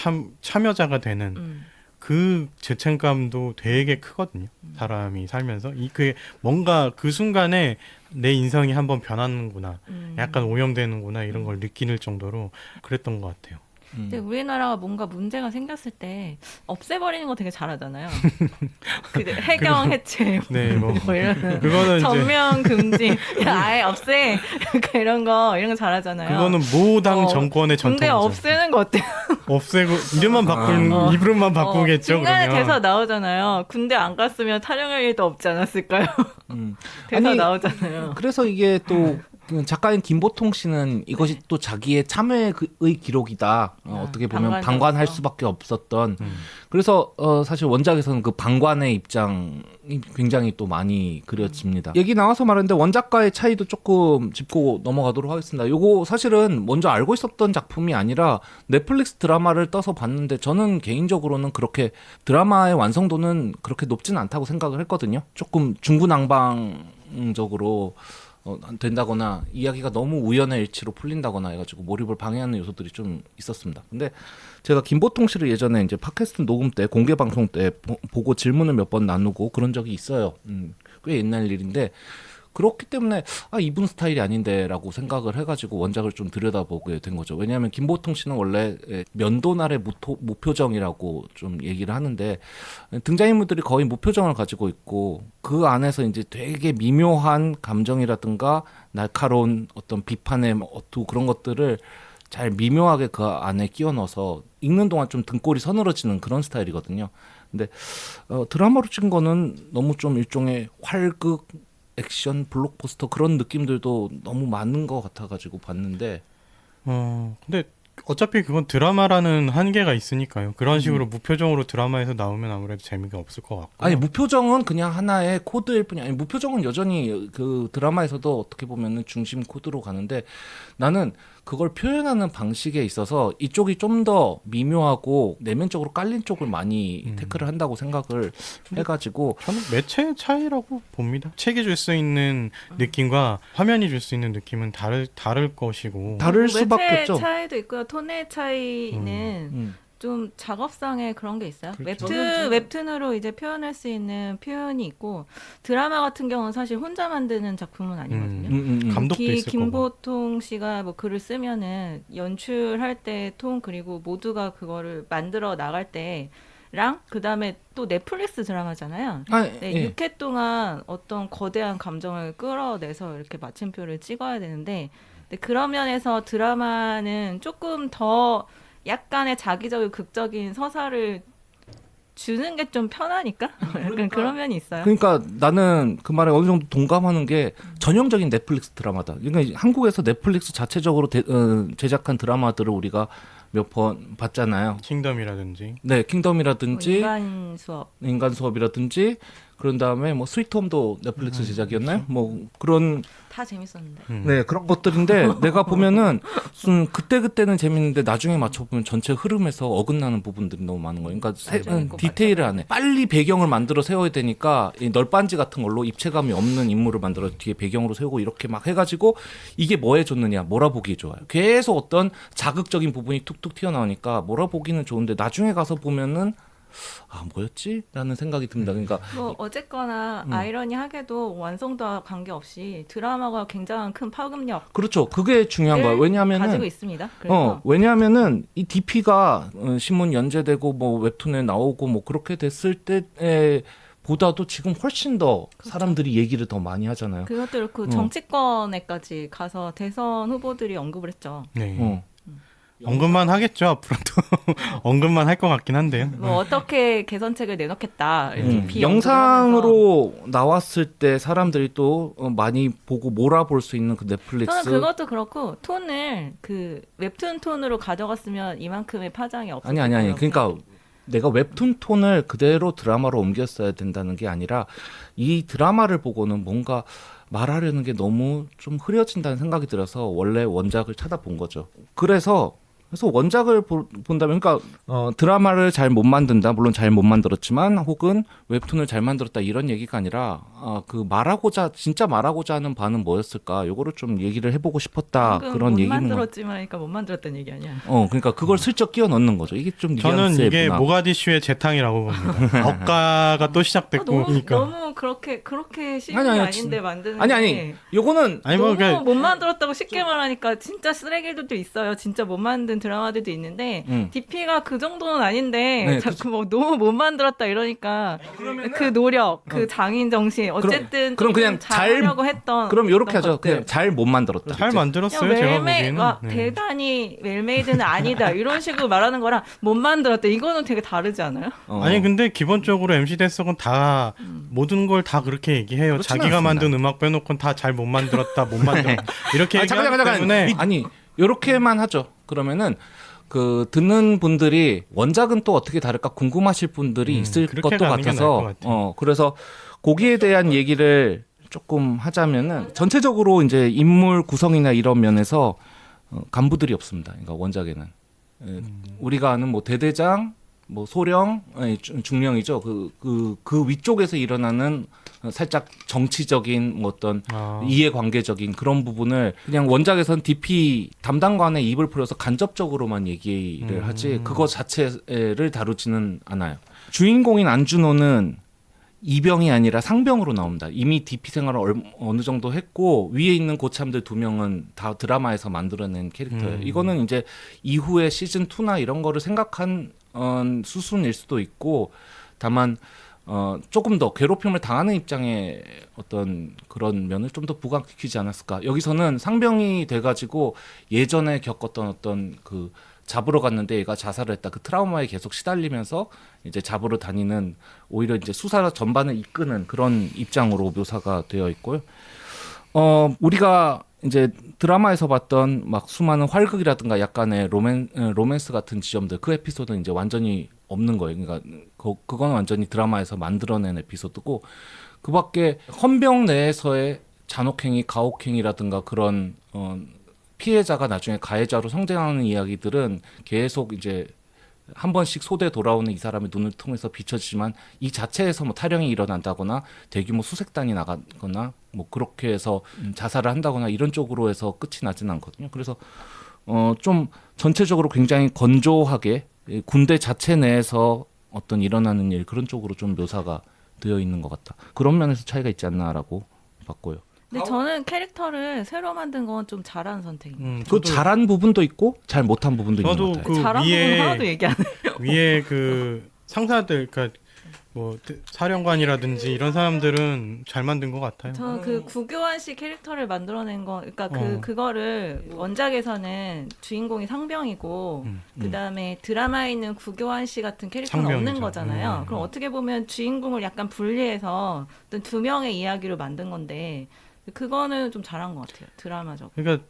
참여자가 되는 그 죄책감도 되게 크거든요. 사람이 살면서 그게 뭔가 그 순간에 내 인성이 한번 변하는구나, 약간 오염되는구나 이런 걸 느낄 정도로 그랬던 것 같아요. 근데 우리나라가 뭔가 문제가 생겼을 때 없애버리는 거 되게 잘하잖아요. 그 해경 해체 네, 뭐 이런 그거는 이제 전면 금지, 아예 없애 그러니까 이런 거 잘하잖아요. 그거는 모당 정권의 군대 전통이죠. 없애는 거 어때요? 없애고 이름만 이름만 바꾸겠죠. 중간에 그러면. 대사 나오잖아요. 군대 안 갔으면 타령할 일도 없지 않았을까요? 대사 아니, 나오잖아요. 그래서 이게 또 작가인 김보통 씨는 이것이 또 자기의 참여의 기록이다. 어떻게 보면 방관할 수밖에 없었던. 그래서 사실 원작에서는 그 방관의 입장이 굉장히 또 많이 그려집니다. 얘기 나와서 말하는데 원작과의 차이도 조금 짚고 넘어가도록 하겠습니다. 요거 사실은 먼저 알고 있었던 작품이 아니라 넷플릭스 드라마를 떠서 봤는데 저는 개인적으로는 그렇게 드라마의 완성도는 그렇게 높지는 않다고 생각을 했거든요. 조금 중구난방적으로 된다거나 이야기가 너무 우연의 일치로 풀린다거나 해가지고 몰입을 방해하는 요소들이 좀 있었습니다. 근데 제가 김보통 씨를 예전에 이제 팟캐스트 녹음 때 공개 방송 때 보고 질문을 몇 번 나누고 그런 적이 있어요. 꽤 옛날 일인데 그렇기 때문에 이분 스타일이 아닌데라고 생각을 해가지고 원작을 좀 들여다보게 된 거죠. 왜냐하면 김보통 씨는 원래 면도날의 무표정이라고 좀 얘기를 하는데 등장인물들이 거의 무표정을 가지고 있고 그 안에서 이제 되게 미묘한 감정이라든가 날카로운 어떤 비판의 어투 그런 것들을 잘 미묘하게 그 안에 끼워 넣어서 읽는 동안 좀 등골이 서늘어지는 그런 스타일이거든요. 근데 드라마로 찍은 거는 너무 좀 일종의 활극 액션 블록버스터 그런 느낌들도 너무 많은 것 같아가지고 봤는데 근데 어차피 그건 드라마라는 한계가 있으니까요. 그런 식으로 무표정으로 드라마에서 나오면 아무래도 재미가 없을 것 같고. 아니 무표정은 그냥 하나의 코드일 뿐이 아니 무표정은 여전히 그 드라마에서도 어떻게 보면은 중심 코드로 가는데 나는 그걸 표현하는 방식에 있어서 이쪽이 좀 더 미묘하고 내면적으로 깔린 쪽을 많이 태클을 한다고 생각을 해가지고 저는 매체 차이라고 봅니다. 책이 줄 수 있는 느낌과 화면이 줄 수 있는 느낌은 다를 것이고 다를 수밖에 매체 없죠. 차이도 있고요. 톤의 차이는 좀 작업상에 그런 게 있어요. 그렇죠. 웹툰으로 이제 표현할 수 있는 표현이 있고 드라마 같은 경우는 사실 혼자 만드는 작품은 아니거든요. 감독도 있을 거고. 김보통 씨가 뭐 글을 쓰면은 연출할 때 톤 그리고 모두가 그거를 만들어 나갈 때랑 그다음에 또 넷플릭스 드라마잖아요. 네, 예. 6회 동안 어떤 거대한 감정을 끌어내서 이렇게 마침표를 찍어야 되는데 근데 그런 면에서 드라마는 조금 더 약간의 자기적이고 극적인 서사를 주는 게 좀 편하니까 약간 그런 면이 있어요. 그러니까 나는 그 말에 어느 정도 동감하는 게 전형적인 넷플릭스 드라마다. 그러니까 한국에서 넷플릭스 자체적으로 제작한 드라마들을 우리가 몇 번 봤잖아요. 킹덤이라든지. 네, 킹덤이라든지 인간 수업. 인간 수업이라든지 그런 다음에 뭐 스위트홈도 넷플릭스 제작이었나요? 뭐 그런 다 재밌었는데. 네 그런 것들인데 내가 보면은 그때는 재밌는데 나중에 맞춰보면 전체 흐름에서 어긋나는 부분들이 너무 많은 거예요. 그러니까 재밌고 디테일을 안 해. 빨리 배경을 만들어 세워야 되니까 이 널빤지 같은 걸로 입체감이 없는 인물을 만들어 뒤에 배경으로 세우고 이렇게 막 해가지고 이게 뭐 해줬느냐 몰아보기 좋아요. 계속 어떤 자극적인 부분이 툭툭 튀어나오니까 몰아보기는 좋은데 나중에 가서 보면은 아 뭐였지? 라는 생각이 듭니다. 그러니까 뭐 어쨌거나 아이러니하게도 완성도와 관계없이 드라마가 굉장한 큰 파급력 그렇죠. 그게 중요한 거예요. 왜냐하면은 가지고 있습니다. 그래서 왜냐하면은 이 DP가 신문 연재되고 뭐 웹툰에 나오고 뭐 그렇게 됐을 때 보다도 지금 훨씬 더 사람들이 얘기를 더 많이 하잖아요. 그것도 그렇고 정치권에까지 가서 대선 후보들이 언급을 했죠. 네. 어. 언급만 하겠죠 앞으로도. 언급만 할 것 같긴 한데요. 뭐 어떻게 개선책을 내놓겠다 이렇게 비언급을 하면서. 영상으로 나왔을 때 사람들이 또 많이 보고 몰아볼 수 있는 그 넷플릭스. 저는 그것도 그렇고 톤을 그 웹툰 톤으로 가져갔으면 이만큼의 파장이 없었을 아니. 거라고 그러니까 내가 웹툰 톤을 그대로 드라마로 옮겼어야 된다는 게 아니라 이 드라마를 보고는 뭔가 말하려는 게 너무 좀 흐려진다는 생각이 들어서 원래 원작을 찾아본 거죠. 그래서 원작을 본다면 그러니까 드라마를 잘 못 만든다. 물론 잘 못 만들었지만 혹은 웹툰을 잘 만들었다 이런 얘기가 아니라 그 진짜 말하고자 하는 바는 뭐였을까? 요거를 좀 얘기를 해보고 싶었다. 방금 그런 못 얘기는 만들었지만 그러니까 못 만들었다는 얘기 아니야. 그러니까 그걸 슬쩍 끼워 넣는 거죠. 이게 좀 저는 뉘앙스의 이게 문화. 모가디슈의 재탕이라고 봅니다. 억가가 또 시작됐고. 그러니까. 너무 그렇게 쉬운 아니, 게 아니, 아닌데 만드는 아니 게 요거는 아니 뭐 너무 그러니까 못 만들었다고 쉽게 말하니까 진짜 쓰레기들도 있어요. 진짜 못 만든 드라마들도 있는데 DP가 그 정도는 아닌데 네, 자꾸 뭐 너무 못 만들었다 이러니까 그 노력, 그 장인 정신 어쨌든 그럼 그냥 잘하려고 했던 그럼 요렇게 어떤 하죠. 것들. 그냥 잘 못 만들었다. 잘 만들었어요 제가 보기에는. 네. 대단히 웰메이드는 아니다 이런 식으로 말하는 거랑 못 만들었다 이거는 되게 다르지 않아요? 아니 근데 기본적으로 MC 대석은 다 모든 걸 다 그렇게 얘기해요. 그렇진 자기가 않습니다. 만든 음악 빼놓고는 다 잘 못 만들었다, 못 만들었다 이렇게 얘기하기 때문에 아니 요렇게만 하죠. 그러면은 그 듣는 분들이 원작은 또 어떻게 다를까 궁금하실 분들이 있을 그렇게 것도 가는 게 나을 같아서 것 같아요. 그래서 거기에 대한 얘기를 조금 하자면은 전체적으로 이제 인물 구성이나 이런 면에서 간부들이 없습니다. 그러니까 원작에는 우리가 아는 뭐 대대장, 뭐 소령, 중령이죠. 그 위쪽에서 일어나는 살짝 정치적인 뭐 어떤 이해관계적인 그런 부분을 그냥 원작에선 DP 담당관의 입을 풀어서 간접적으로만 얘기를 하지 그거 자체를 다루지는 않아요. 주인공인 안준호는 이병이 아니라 상병으로 나옵니다. 이미 DP 생활을 어느 정도 했고 위에 있는 고참들 2명은 다 드라마에서 만들어낸 캐릭터예요. 이거는 이제 이후에 시즌 2나 이런 거를 생각한 수순일 수도 있고 다만 조금 더 괴롭힘을 당하는 입장의 어떤 그런 면을 좀 더 부각시키지 않았을까. 여기서는 상병이 돼가지고 예전에 겪었던 어떤 그 잡으러 갔는데 얘가 자살을 했다. 그 트라우마에 계속 시달리면서 이제 잡으러 다니는 오히려 이제 수사 전반을 이끄는 그런 입장으로 묘사가 되어 있고요. 우리가 이제 드라마에서 봤던 막 수많은 활극이라든가 약간의 로맨스 같은 지점들 그 에피소드는 이제 완전히 없는 거예요. 그러니까 그건 완전히 드라마에서 만들어낸 에피소드고 그밖에 헌병 내에서의 잔혹행위, 가혹행위라든가 그런 피해자가 나중에 가해자로 성장하는 이야기들은 계속 이제 한 번씩 소대 돌아오는 이 사람의 눈을 통해서 비춰지지만 이 자체에서 뭐 탈영이 일어난다거나 대규모 수색단이 나가거나 뭐 그렇게 해서 자살을 한다거나 이런 쪽으로 해서 끝이 나지는 않거든요. 그래서 좀 전체적으로 굉장히 건조하게 이 군대 자체 내에서 어떤 일어나는 일 그런 쪽으로 좀 묘사가 되어 있는 것 같다. 그런 면에서 차이가 있지 않나라고 봤고요. 근데 저는 캐릭터를 새로 만든 건 좀 잘한 선택입니다. 그 잘한 부분도 있고 잘 못한 부분도 있는 것 저도 같아요. 그 잘한 부분 하나도 얘기 안 해요. 위에 그 상사들, 그러니까 뭐 사령관이라든지 이런 사람들은 잘 만든 것 같아요. 저는 그 구교환 씨 캐릭터를 만들어낸 거, 그러니까 어. 그거를 원작에서는 주인공이 상병이고 그다음에 드라마에 있는 구교환 씨 같은 캐릭터는 상병이죠. 없는 거잖아요. 그럼 어떻게 보면 주인공을 약간 분리해서 어떤 두 명의 이야기로 만든 건데 그거는 좀 잘한 것 같아요. 드라마적. 그러니까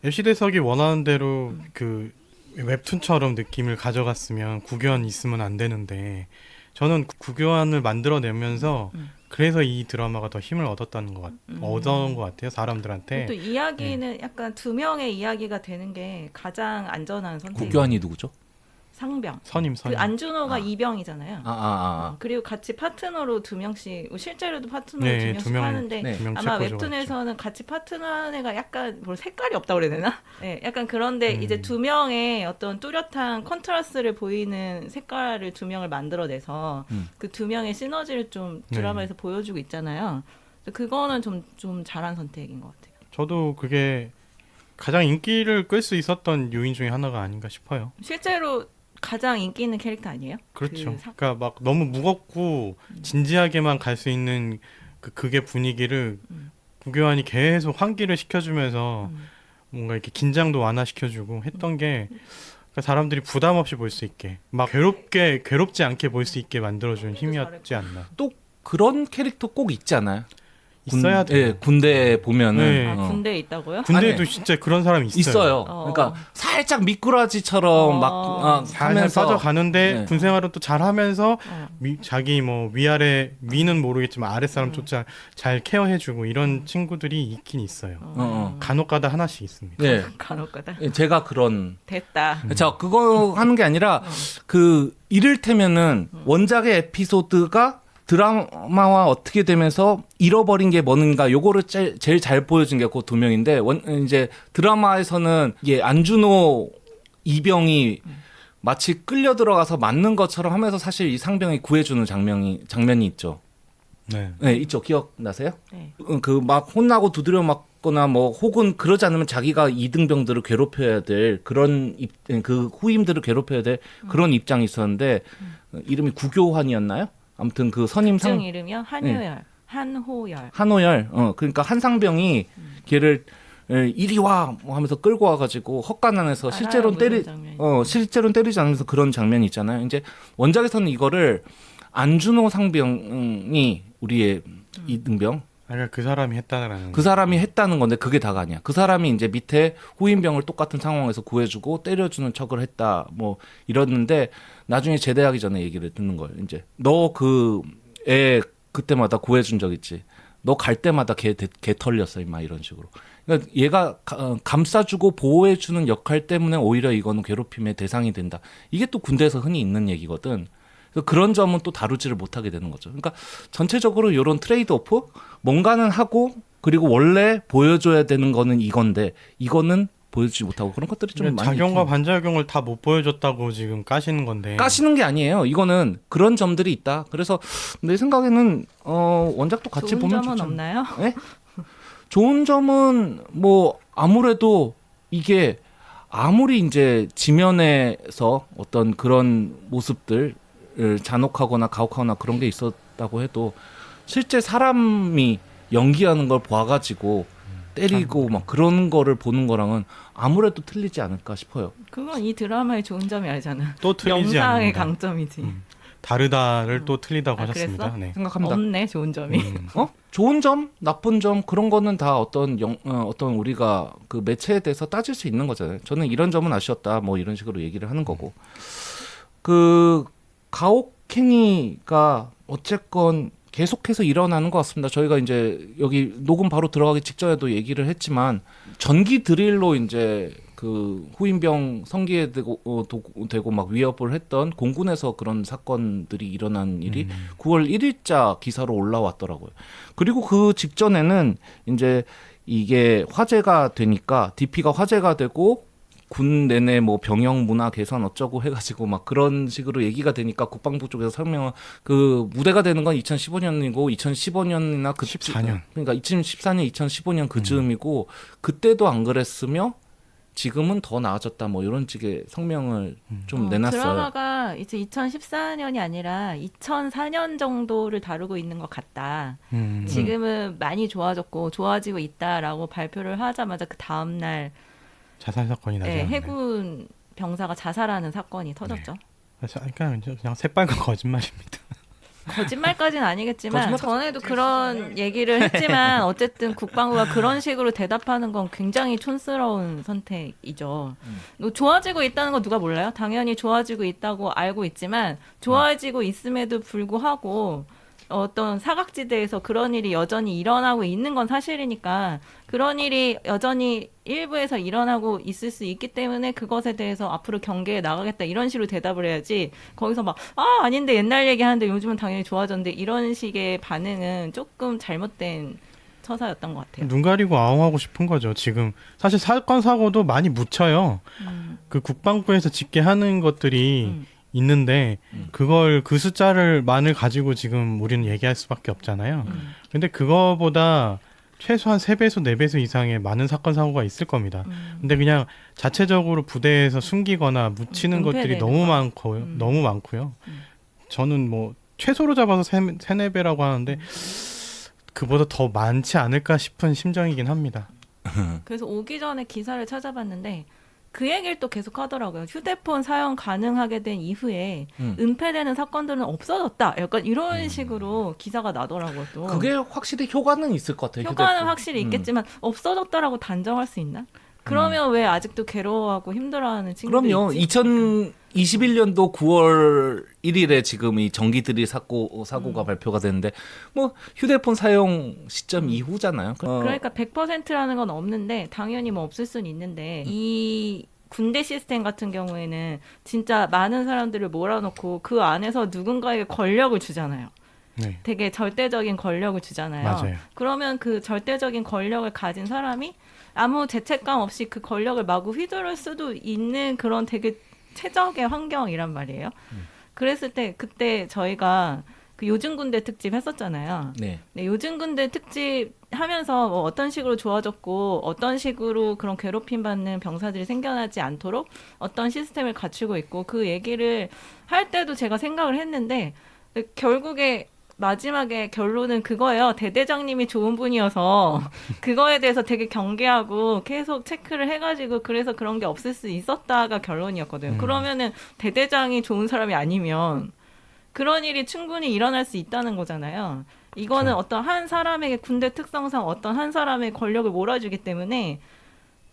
FC 대석이 원하는 대로 그 웹툰처럼 느낌을 가져갔으면 구교환 있으면 안 되는데 저는 구교환을 만들어내면서 그래서 이 드라마가 더 힘을 얻었다는 얻은 것 같아요, 사람들한테. 또 이야기는 약간 두 명의 이야기가 되는 게 가장 안전한 선택이에요. 국교환이 누구죠? 상병. 선임. 그 안준호가 이병이잖아요. 아. 그리고 같이 파트너로 두 명씩, 실제로도 파트너로 네, 두 명씩 두 명, 하는데 네. 두 명 아마 체코죠, 웹툰에서는 같이 파트너하는 애가 약간 뭐 색깔이 없다고 그래야 되나? 네, 약간 그런데 이제 두 명의 어떤 뚜렷한 컨트라스를 보이는 색깔을 두 명을 만들어내서 그 두 명의 시너지를 좀 드라마에서 보여주고 있잖아요. 그래서 그거는 좀 잘한 선택인 것 같아요. 저도 그게 가장 인기를 끌 수 있었던 요인 중에 하나가 아닌가 싶어요. 실제로 가장 인기 있는 캐릭터 아니에요? 그렇죠. 그 그러니까 막 너무 무겁고 진지하게만 갈 수 있는 그게 분위기를 구교환이 계속 환기를 시켜주면서 뭔가 이렇게 긴장도 완화시켜주고 했던 게 그러니까 사람들이 부담 없이 볼 수 있게 막 괴롭지 않게 볼 수 있게 만들어준 힘이었지 않나. 또 그런 캐릭터 꼭 있지 않아요? 있어야 돼요. 예, 군대에 보면은 네. 군대에 있다고요? 군대에도 아니, 진짜 그런 사람이 있어요. 어. 그러니까 살짝 미꾸라지처럼 막 살살 하면서 빠져가는데 네. 군생활을 또 잘하면서 어. 자기 뭐 위아래 위는 모르겠지만 아랫사람조차 잘 케어해주고 이런 친구들이 있긴 있어요. 간혹가다 하나씩 있습니다. 네, 간혹가다. 예, 제가 그런 됐다. 자 그거 하는 게 아니라 그 이를테면은 원작의 에피소드가 드라마와 어떻게 되면서 잃어버린 게 뭔가 요거를 제일 잘 보여준 게 그 두 명인데 이제 드라마에서는 이게 안준호 이병이 마치 끌려 들어가서 맞는 것처럼 하면서 사실 이 상병이 구해주는 장면이 있죠. 네. 네, 있죠. 기억나세요? 네. 그 막 혼나고 두드려 맞거나 뭐 혹은 그러지 않으면 자기가 이등병들을 괴롭혀야 될 그런 그 후임들을 괴롭혀야 될 그런 입장이 있었는데 이름이 구교환이었나요? 아무튼 그 선임 중 이름이요? 한효열. 한호열. 그러니까 한상병이 걔를 이리 와 뭐 하면서 끌고 와가지고 헛간안에서 실제로는 실제로는 때리지 않으면서 그런 장면이 있잖아요. 이제 원작에서는 이거를 안준호 상병이 우리의 이등병 그러니까 그 사람이 했다는 그 사람이 했다는 건데 그게 다가 아니야. 그 사람이 이제 밑에 후임병을 똑같은 상황에서 구해주고 때려주는 척을 했다 뭐 이랬는데 나중에 제대하기 전에 얘기를 듣는 거예요. 이제 너 그 애 그때마다 구해준 적 있지. 너 갈 때마다 개 털렸어 임마 이런 식으로. 그러니까 얘가 감싸주고 보호해주는 역할 때문에 오히려 이거는 괴롭힘의 대상이 된다. 이게 또 군대에서 흔히 있는 얘기거든. 그래서 그런 점은 또 다루지를 못하게 되는 거죠. 그러니까 전체적으로 이런 트레이드오프 뭔가는 하고 그리고 원래 보여줘야 되는 거는 이건데 이거는 보여주지 못하고 그런 것들이 좀 많이 작용과 있죠. 반작용을 다 못 보여줬다고 지금 까시는 건데 까시는 게 아니에요. 이거는 그런 점들이 있다. 그래서 내 생각에는 원작도 같이 좋은 보면 점은 좋죠. 없나요? 네? 좋은 점은 뭐 아무래도 이게 아무리 이제 지면에서 어떤 그런 모습들 잔혹하거나 가혹하거나 그런 게 있었다고 해도 실제 사람이 연기하는 걸 봐가지고 때리고 막 그런 거를 보는 거랑은 아무래도 틀리지 않을까 싶어요. 그건 이 드라마의 좋은 점이 아니잖아. 또 틀리지 영상의 않는다. 강점이지. 다르다를 또 틀리다고 아, 하셨습니다. 그랬어? 네. 생각합니다. 없네 좋은 점이. 좋은 점, 나쁜 점 그런 거는 다 어떤 우리가 그 매체에 대해서 따질 수 있는 거잖아요. 저는 이런 점은 아쉬웠다, 뭐 이런 식으로 얘기를 하는 거고. 그 가혹행위가 어쨌건 계속해서 일어나는 것 같습니다. 저희가 이제 여기 녹음 바로 들어가기 직전에도 얘기를 했지만 전기 드릴로 이제 그 후임병 성기에 되고 막 위협을 했던 공군에서 그런 사건들이 일어난 일이 9월 1일자 기사로 올라왔더라고요. 그리고 그 직전에는 이제 이게 화제가 되니까 DP가 화제가 되고 군 내내 뭐 병영 문화 개선 어쩌고 해가지고 막 그런 식으로 얘기가 되니까 국방부 쪽에서 설명을 그 무대가 되는 건 2015년이고 2015년이나 그 14년. 그러니까 2014년 2015년 그즈음이고 그때도 안 그랬으며 지금은 더 나아졌다 뭐 이런 식의 성명을 좀 내놨어요. 드라마가 이제 2014년이 아니라 2004년 정도를 다루고 있는 것 같다. 지금은 많이 좋아졌고 좋아지고 있다라고 발표를 하자마자 그 다음 날 자살 사건이 나죠. 해군 병사가 자살하는 사건이 터졌죠. 그러니까 그냥 새빨간 거짓말입니다. 거짓말까지는 아니겠지만 거짓말 전에도 그런 얘기를 했지만 어쨌든 국방부가 그런 식으로 대답하는 건 굉장히 촌스러운 선택이죠. 좋아지고 있다는 건 누가 몰라요? 당연히 좋아지고 있다고 알고 있지만 좋아지고 있음에도 불구하고 어떤 사각지대에서 그런 일이 여전히 일어나고 있는 건 사실이니까 그런 일이 여전히 일부에서 일어나고 있을 수 있기 때문에 그것에 대해서 앞으로 경계에 나가겠다 이런 식으로 대답을 해야지 거기서 막 아닌데 옛날 얘기하는데 요즘은 당연히 좋아졌는데 이런 식의 반응은 조금 잘못된 처사였던 것 같아요. 눈 가리고 아웅하고 싶은 거죠. 지금 사실 사건 사고도 많이 묻혀요. 그 국방부에서 집계하는 것들이 있는데 그걸 그 숫자를만을 가지고 지금 우리는 얘기할 수밖에 없잖아요. 근데 그거보다 최소한 3배수, 4배수 이상의 많은 사건 사고가 있을 겁니다. 근데 그냥 자체적으로 부대에서 숨기거나 묻히는 것들이 너무 많고요. 저는 뭐 최소로 잡아서 3, 4배라고 하는데 그보다 더 많지 않을까 싶은 심정이긴 합니다. 그래서 오기 전에 기사를 찾아봤는데 그 얘기를 또 계속 하더라고요. 휴대폰 사용 가능하게 된 이후에 은폐되는 사건들은 없어졌다. 약간 이런 식으로 기사가 나더라고요. 또. 그게 확실히 효과는 있을 것 같아요. 효과는 휴대폰. 확실히 있겠지만 없어졌다라고 단정할 수 있나? 그러면 왜 아직도 괴로워하고 힘들어하는 친구들이 그럼요. 있지? 2021년도 9월 1일에 지금 이 전기드릴 사고가 발표가 됐는데 뭐 휴대폰 사용 시점 이후잖아요. 그러니까 100%라는 건 없는데 당연히 뭐 없을 수는 있는데 이 군대 시스템 같은 경우에는 진짜 많은 사람들을 몰아놓고 그 안에서 누군가에게 권력을 주잖아요. 네. 되게 절대적인 권력을 주잖아요. 맞아요. 그러면 그 절대적인 권력을 가진 사람이 아무 죄책감 없이 그 권력을 마구 휘두를 수도 있는 그런 되게 최적의 환경이란 말이에요. 그랬을 때 그때 저희가 그 요즘 군대 특집 했었잖아요. 네. 네, 요즘 군대 특집 하면서 뭐 어떤 식으로 좋아졌고 어떤 식으로 그런 괴롭힘 받는 병사들이 생겨나지 않도록 어떤 시스템을 갖추고 있고 그 얘기를 할 때도 제가 생각을 했는데 결국에 마지막에 결론은 그거예요. 대대장님이 좋은 분이어서 그거에 대해서 되게 경계하고 계속 체크를 해가지고 그래서 그런 게 없을 수 있었다가 결론이었거든요. 그러면은 대대장이 좋은 사람이 아니면 그런 일이 충분히 일어날 수 있다는 거잖아요. 이거는 어떤 한 사람에게 군대 특성상 어떤 한 사람의 권력을 몰아주기 때문에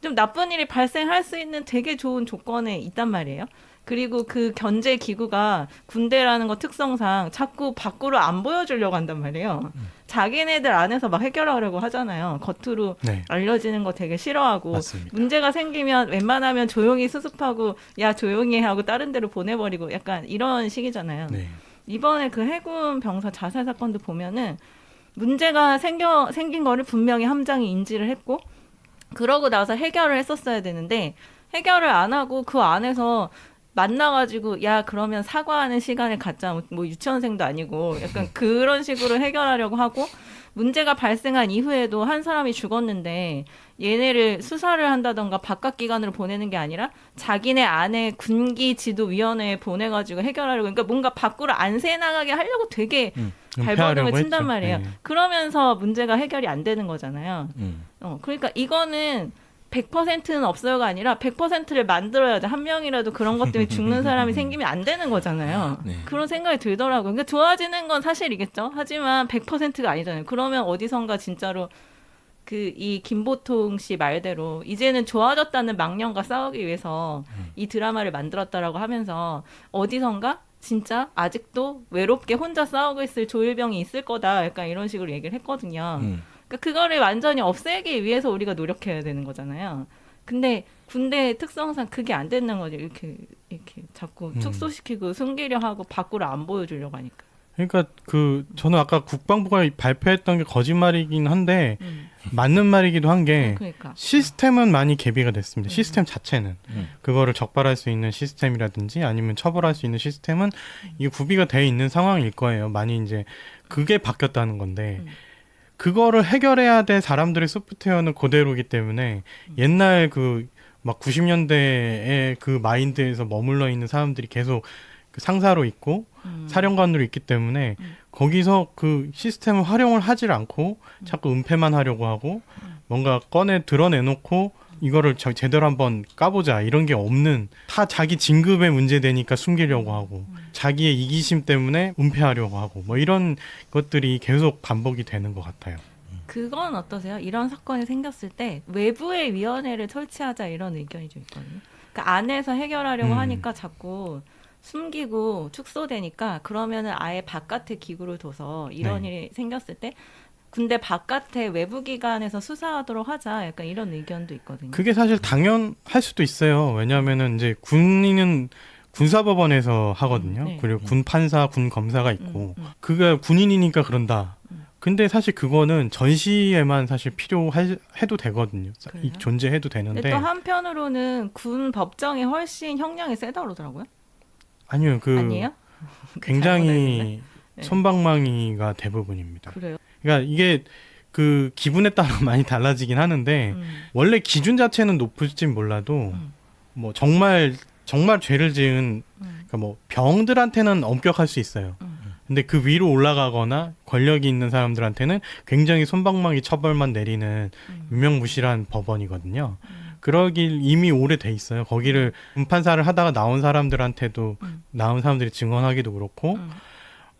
좀 나쁜 일이 발생할 수 있는 되게 좋은 조건에 있단 말이에요. 그리고 그 견제 기구가 군대라는 거 특성상 자꾸 밖으로 안 보여주려고 한단 말이에요. 자기네들 안에서 막 해결하려고 하잖아요. 겉으로 네. 알려지는 거 되게 싫어하고 맞습니다. 문제가 생기면 웬만하면 조용히 수습하고 야 조용히 해 하고 다른 데로 보내버리고 약간 이런 식이잖아요. 네. 이번에 그 해군 병사 자살 사건도 보면은 문제가 생긴 거를 분명히 함장이 인지를 했고 그러고 나서 해결을 했었어야 되는데 해결을 안 하고 그 안에서 만나가지고 야 그러면 사과하는 시간을 갖자 뭐 유치원생도 아니고 약간 그런 식으로 해결하려고 하고 문제가 발생한 이후에도 한 사람이 죽었는데 얘네를 수사를 한다던가 바깥 기관으로 보내는 게 아니라 자기네 안에 군기 지도위원회에 보내가지고 해결하려고 그러니까 뭔가 밖으로 안 새나가게 하려고 되게 발버둥을 친단 했죠. 말이에요. 네. 그러면서 문제가 해결이 안 되는 거잖아요. 그러니까 이거는 100%는 없어요가 아니라 100%를 만들어야 돼. 한 명이라도 그런 것 때문에 죽는 사람이 생기면 안 되는 거잖아요. 네. 그런 생각이 들더라고요. 그러니까 좋아지는 건 사실이겠죠. 하지만 100%가 아니잖아요. 그러면 어디선가 진짜로 이 김보통 씨 말대로 이제는 좋아졌다는 망령과 싸우기 위해서 이 드라마를 만들었다라고 하면서 어디선가 진짜 아직도 외롭게 혼자 싸우고 있을 조일병이 있을 거다. 약간 이런 식으로 얘기를 했거든요. 그러니까 그거를 완전히 없애기 위해서 우리가 노력해야 되는 거잖아요. 근데 군대 특성상 그게 안 되는 거죠. 이렇게 자꾸 축소시키고 숨기려 하고 밖으로 안 보여주려고 하니까. 그러니까 저는 아까 국방부가 발표했던 게 거짓말이긴 한데 맞는 말이기도 한 게 그러니까. 시스템은 많이 개비가 됐습니다. 시스템 자체는 그거를 적발할 수 있는 시스템이라든지 아니면 처벌할 수 있는 시스템은 이게 구비가 돼 있는 상황일 거예요. 많이 이제 그게 바뀌었다는 건데 그거를 해결해야 될 사람들의 소프트웨어는 그대로이기 때문에 옛날 막 90년대의 그 마인드에서 머물러 있는 사람들이 계속 그 상사로 있고 사령관으로 있기 때문에 거기서 그 시스템을 활용을 하질 않고 자꾸 은폐만 하려고 하고 뭔가 드러내놓고 이거를 제대로 한번 까보자 이런 게 없는 다 자기 진급에 문제되니까 숨기려고 하고 자기의 이기심 때문에 은폐하려고 하고 뭐 이런 것들이 계속 반복이 되는 것 같아요. 그건 어떠세요? 이런 사건이 생겼을 때 외부의 위원회를 설치하자 이런 의견이 좀 있거든요. 그러니까 안에서 해결하려고 하니까 자꾸 숨기고 축소되니까 그러면은 아예 바깥에 기구를 둬서 이런 일이 생겼을 때 군대 바깥에 외부 기관에서 수사하도록 하자 약간 이런 의견도 있거든요. 그게 사실 당연할 수도 있어요. 왜냐하면은 이제 군인은 군사법원에서 하거든요. 네. 그리고 군 판사, 군 검사가 있고 그게 군인이니까 그런다. 근데 사실 그거는 전시에만 사실 필요해도 되거든요. 그래요? 존재해도 근데 되는데 또 한편으로는 군 법정이 훨씬 형량이 세다 그러더라고요. 아니요. 아니에요? 굉장히 네. 솜방망이가 대부분입니다. 그래요? 그러니까 이게 그 기분에 따라 많이 달라지긴 하는데 원래 기준 자체는 높을진 몰라도 뭐 정말 죄를 지은 그러니까 뭐 병들한테는 엄격할 수 있어요. 근데 그 위로 올라가거나 권력이 있는 사람들한테는 굉장히 솜방망이 처벌만 내리는 유명무실한 법원이거든요. 그러길 이미 오래돼 있어요. 거기를 판사를 하다가 나온 사람들한테도 나온 사람들이 증언하기도 그렇고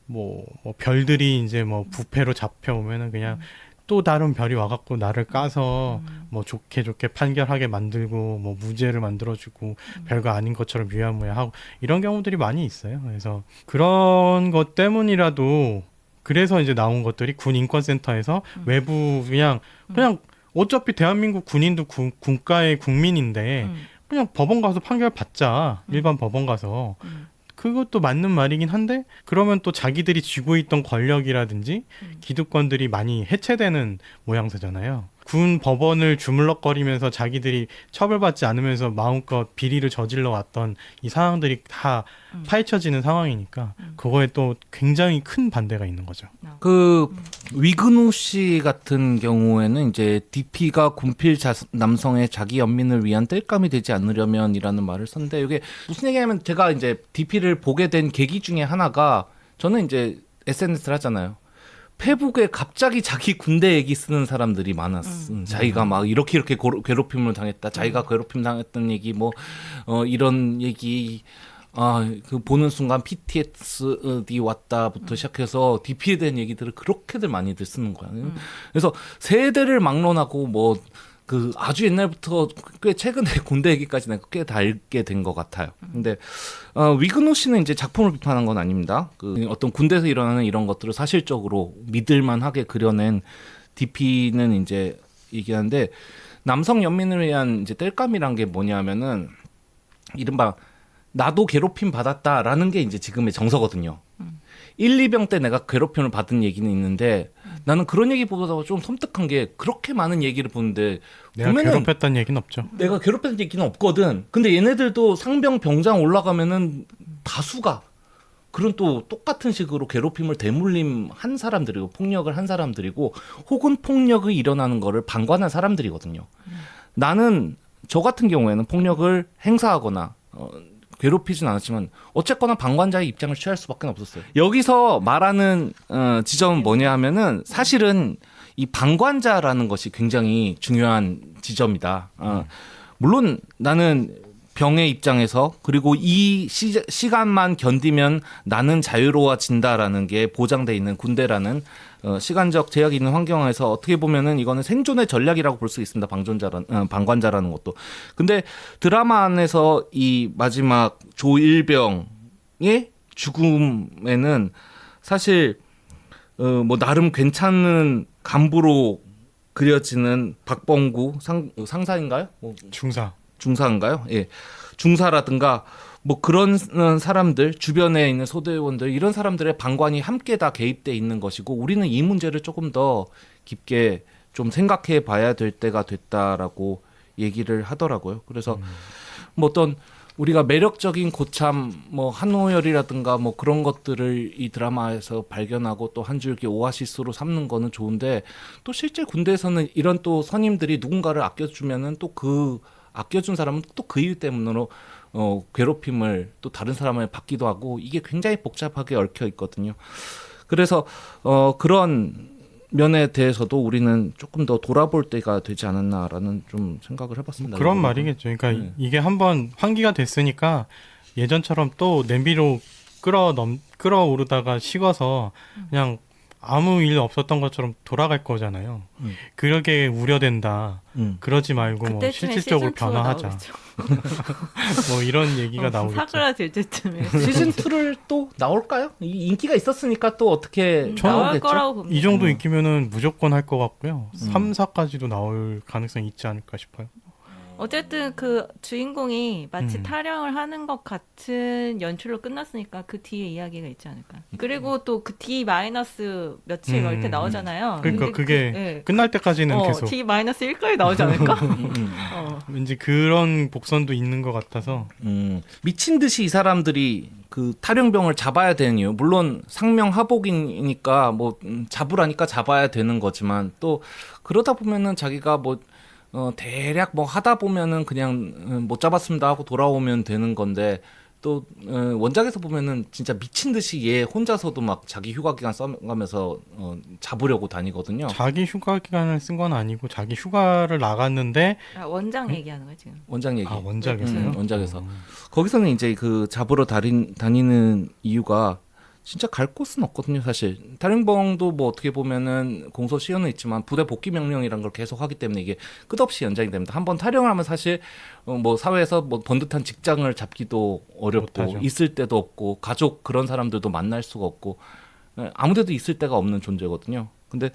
뭐 별들이 이제 뭐 부패로 잡혀오면은 그냥 또 다른 별이 와갖고 나를 까서 뭐 좋게 판결하게 만들고 뭐 무죄를 만들어주고 별거 아닌 것처럼 유야무야하고 이런 경우들이 많이 있어요. 그래서 그런 것 때문이라도 그래서 이제 나온 것들이 군 인권센터에서 외부 그냥 어차피 대한민국 군인도 군가의 국민인데 그냥 법원 가서 판결 받자. 일반 법원 가서. 그것도 맞는 말이긴 한데 그러면 또 자기들이 쥐고 있던 권력이라든지 기득권들이 많이 해체되는 모양새잖아요. 군 법원을 주물럭거리면서 자기들이 처벌받지 않으면서 마음껏 비리를 저질러 왔던 이 상황들이 다 파헤쳐지는 상황이니까 그거에 또 굉장히 큰 반대가 있는 거죠. 그 위근우 씨 같은 경우에는 이제 DP가 군필 남성의 자기 연민을 위한 땔감이 되지 않으려면이라는 말을 썼는데 이게 무슨 얘기냐면 제가 이제 DP를 보게 된 계기 중에 하나가 저는 이제 SNS를 하잖아요. 페북에 갑자기 자기 군대 얘기 쓰는 사람들이 많았어. 자기가 막 이렇게 괴롭힘을 당했다. 자기가 괴롭힘 당했던 얘기 이런 얘기 그 보는 순간 PTSD 왔다부터 시작해서 DP에 대한 얘기들을 그렇게들 많이들 쓰는 거야. 그래서 세대를 막론하고 뭐 그 아주 옛날부터 꽤 최근에 군대 얘기까지 내가 꽤 다 읽게 된 것 같아요. 근데 위근우 씨는 이제 작품을 비판한 건 아닙니다. 그 어떤 군대에서 일어나는 이런 것들을 사실적으로 믿을만하게 그려낸 DP는 이제 얘기하는데 남성 연민을 위한 이제 땔감이란 게 뭐냐면은 이른바 나도 괴롭힘 받았다라는 게 이제 지금의 정서거든요. 1, 2병 때 내가 괴롭힘을 받은 얘기는 있는데 나는 그런 얘기보다 좀 섬뜩한 게 그렇게 많은 얘기를 보는데 내가 괴롭혔다는 얘기는 없죠. 내가 괴롭혔다는 얘기는 없거든. 근데 얘네들도 상병 병장 올라가면은 다수가 그런 또 똑같은 식으로 괴롭힘을 대물림한 사람들이고 폭력을 한 사람들이고 혹은 폭력이 일어나는 거를 방관한 사람들이거든요. 나는 저 같은 경우에는 폭력을 행사하거나 괴롭히진 않았지만 어쨌거나 방관자의 입장을 취할 수밖에 없었어요. 여기서 말하는 지점은 뭐냐 하면은 사실은 이 방관자라는 것이 굉장히 중요한 지점이다. 물론 나는 병의 입장에서 그리고 이 시간만 견디면 나는 자유로워진다라는 게 보장돼 있는 군대라는 시간적 제약이 있는 환경에서 어떻게 보면은 이거는 생존의 전략이라고 볼 수 있습니다. 방관자라는 것도. 근데 드라마 안에서 이 마지막 조일병의 죽음에는 사실 뭐 나름 괜찮은 간부로 그려지는 박범구 상사인가요? 중사. 중사인가요? 예. 중사라든가 뭐 그런 사람들 주변에 있는 소대원들 이런 사람들의 방관이 함께 다 개입돼 있는 것이고 우리는 이 문제를 조금 더 깊게 좀 생각해 봐야 될 때가 됐다라고 얘기를 하더라고요. 그래서 뭐 어떤 우리가 매력적인 고참 뭐 한호열이라든가 뭐 그런 것들을 이 드라마에서 발견하고 또 한 줄기 오아시스로 삼는 거는 좋은데 또 실제 군대에서는 이런 또 선임들이 누군가를 아껴주면은 또 그 아껴준 사람은 또 그 이유 때문으로 괴롭힘을 또 다른 사람을 받기도 하고 이게 굉장히 복잡하게 얽혀 있거든요. 그래서 그런 면에 대해서도 우리는 조금 더 돌아볼 때가 되지 않았나라는 좀 생각을 해봤습니다. 그런 말이겠죠. 그러니까 네. 이게 한번 환기가 됐으니까 예전처럼 또 냄비로 끓어오르다가 식어서 그냥 아무 일 없었던 것처럼 돌아갈 거잖아요. 그러게 우려된다. 그러지 말고 뭐 그때쯤에 실질적으로 시즌 2가 변화하자. 나오겠죠. 뭐 이런 얘기가 나오겠죠. 사그라들 때쯤에 시즌 2를 또 나올까요? 이 인기가 있었으니까 또 어떻게 나올 나오겠죠? 거라고 봅니다. 이 정도 인기면은 무조건 할 것 같고요. 3, 4까지도 나올 가능성이 있지 않을까 싶어요. 어쨌든 그 주인공이 마치 음. 타령을 하는 것 같은 연출로 끝났으니까 그 뒤에 이야기가 있지 않을까. 그리고 또 그 D 마이너스 며칠 뭐 이렇게 나오잖아요. 그러니까 근데 그게 네. 끝날 때까지는 계속 D 마이너스 1까지 나오지 않을까? 왠지 그런 복선도 있는 것 같아서 미친 듯이 이 사람들이 그 탈영병을 잡아야 되는 이유 물론 상명하복이니까 뭐 잡으라니까 잡아야 되는 거지만 또 그러다 보면은 자기가 뭐 대략 뭐 하다 보면은 그냥 못 잡았습니다 하고 돌아오면 되는 건데 또 원작에서 보면은 진짜 미친 듯이 얘 혼자서도 막 자기 휴가 기간 써가면서 잡으려고 다니거든요. 자기 휴가 기간을 쓴 건 아니고 자기 휴가를 나갔는데 원장 얘기하는 거야 지금. 원작 얘기. 원작에서요? 원작에서 거기서는 이제 그 잡으러 다니는 이유가 진짜 갈 곳은 없거든요, 사실. 탈영병도 뭐 어떻게 보면은 공소시효는 있지만 부대 복귀 명령이란 걸 계속 하기 때문에 이게 끝없이 연장이 됩니다. 한번 탈영을 하면 사실 뭐 사회에서 뭐 번듯한 직장을 잡기도 어렵고 못하죠. 있을 데도 없고 가족 그런 사람들도 만날 수가 없고 아무데도 있을 데가 없는 존재거든요. 근데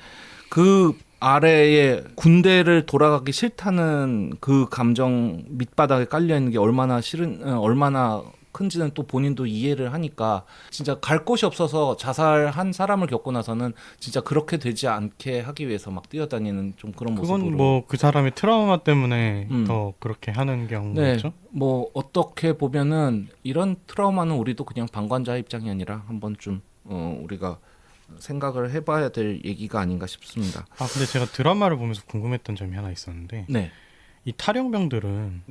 그 아래에 군대를 돌아가기 싫다는 그 감정 밑바닥에 깔려 있는 게 얼마나 얼마나 큰지는 또 본인도 이해를 하니까 진짜 갈 곳이 없어서 자살한 사람을 겪고 나서는 진짜 그렇게 되지 않게 하기 위해서 막 뛰어다니는 좀 그런 모습으로. 그건 뭐 그 사람의 트라우마 때문에 더 그렇게 하는 경우겠죠. 네, 뭐 어떻게 보면은 이런 트라우마는 우리도 그냥 방관자 입장이 아니라 한번 좀 우리가 생각을 해봐야 될 얘기가 아닌가 싶습니다. 아 근데 제가 드라마를 보면서 궁금했던 점이 하나 있었는데 네. 이 탈영병들은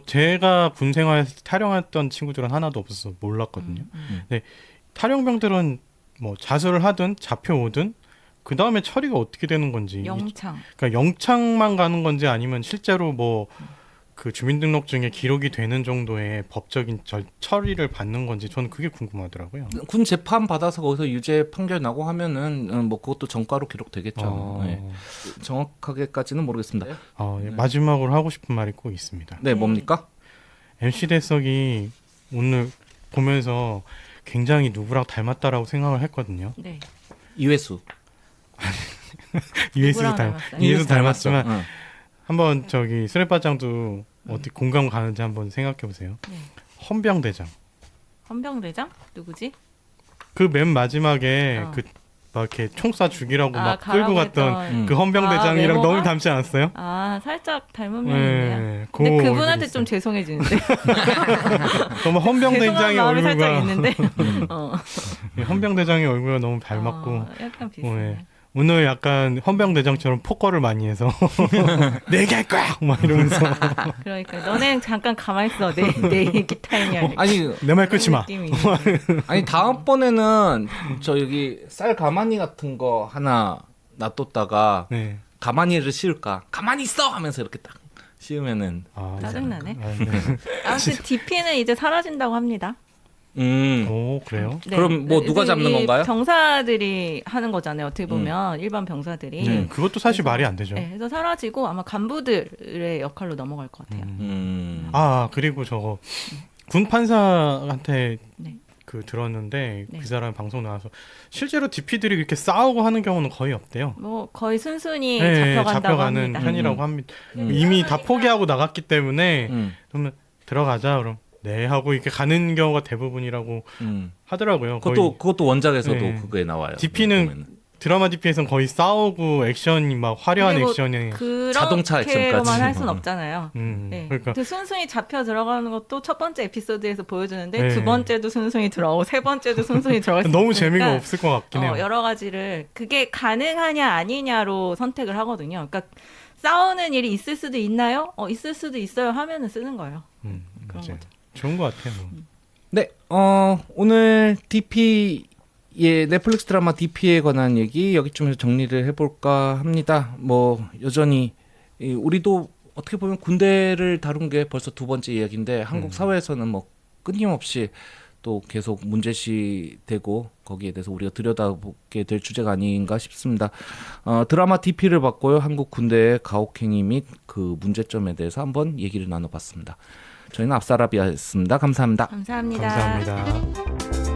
제가 군 생활에서 탈영했던 친구들은 하나도 없어서 몰랐거든요. 근데 탈영병들은 뭐 자수를 하든 잡혀오든 그 다음에 처리가 어떻게 되는 건지 영창. 그러니까 영창만 가는 건지 아니면 실제로 뭐 그 주민등록증에 기록이 되는 정도의 법적인 처리를 받는 건지 저는 그게 궁금하더라고요. 군 재판 받아서 거기서 유죄 판결 나고 하면은 뭐 그것도 정가로 기록되겠죠. 네. 정확하게까지는 모르겠습니다. 예, 마지막으로 하고 싶은 말이 꼭 있습니다. 네, 뭡니까? MC 대석이 오늘 보면서 굉장히 누구랑 닮았다라고 생각을 했거든요. 네. 이회수. 누구랑 닮았어요? 이해수 닮았지만 응. 한번 저기 쓰레빠짱도 어디 공감 가는지 한번 생각해 보세요. 네. 헌병대장. 헌병대장? 누구지? 그 맨 마지막에 어. 그 막 이렇게 총 쏴 죽이라고 아, 막 끌고 가라고 갔던 했던. 그 헌병대장이랑 외모가? 너무 닮지 않았어요? 아 살짝 닮은 면인데요. 네, 근데 그 그분한테 얼굴이 좀 죄송해지는데. 정말 헌병대장의 마음이 살짝 얼굴과 있는데. 어. 헌병대장의 얼굴과 너무 닮았고 약간 비슷해. 네. 오늘 약간 헌병대장처럼 포커를 많이 해서 내게 할 거야 막 이러면서 그러니까 너네 잠깐 가만히 있어. 내 얘기 타임이야. 아니 내 말 끊지 마. 느낌이 있는데. 아니 다음번에는 저 여기 쌀 가마니 같은 거 하나 놔뒀다가 네. 가마니를 씌울까? 가만히 있어 하면서 이렇게 딱 씌우면은 짜증나네. 아, 네. 아무튼 DP는 이제 사라진다고 합니다. 오 그래요? 그럼 뭐 누가 잡는 이 건가요? 병사들이 하는 거잖아요. 어떻게 보면 일반 병사들이. 네, 그것도 사실 그래서- 말이 안 되죠. 네, 그래서 사라지고 아마 간부들의 역할로 넘어갈 것 같아요. 그리고 저거 군 판사한테 네. 그 들었는데 네. 그 사람 방송 나와서 실제로 DP들이 이렇게 싸우고 하는 경우는 거의 없대요. 뭐 거의 순순히 네, 잡혀간다고 잡혀가는 합니다. 편이라고 합니다. 이미 다 포기하고 나갔기 때문에 그러면 들어가자 그럼 네 하고 이렇게 가는 경우가 대부분이라고 하더라고요. 거의 그것도 원작에서도 네. 그거에 나와요. DP는 보면은. 드라마 DP에서는 거의 싸우고 액션이 막 화려한 그리고 액션에 자동차 액션까지. 그렇게로만 할 순 없잖아요. 네. 그러니까 근데 순순히 잡혀 들어가는 것도 첫 번째 에피소드에서 보여주는데 네. 두 번째도 순순히 들어오고 세 번째도 순순히 들어갈 수 너무 있으니까 재미가 없을 것 같긴 해요. 여러 가지를 그게 가능하냐 아니냐로 선택을 하거든요. 그러니까 싸우는 일이 있을 수도 있나요? 있을 수도 있어요 하면은 쓰는 거예요. 그런 맞아요. 거죠. 좋은 것 같아요. 네, 오늘 DP의 넷플릭스 드라마 DP에 관한 얘기 여기쯤에서 정리를 해볼까 합니다. 뭐 여전히 우리도 어떻게 보면 군대를 다룬 게 벌써 두 번째 이야기인데 한국 사회에서는 뭐 끊임없이 또 계속 문제시되고 거기에 대해서 우리가 들여다보게 될 주제가 아닌가 싶습니다. 드라마 DP를 봤고요. 한국 군대의 가혹행위 및 그 문제점에 대해서 한번 얘기를 나눠봤습니다. 저희는 앞사라비아였습니다. 감사합니다. 감사합니다. 감사합니다.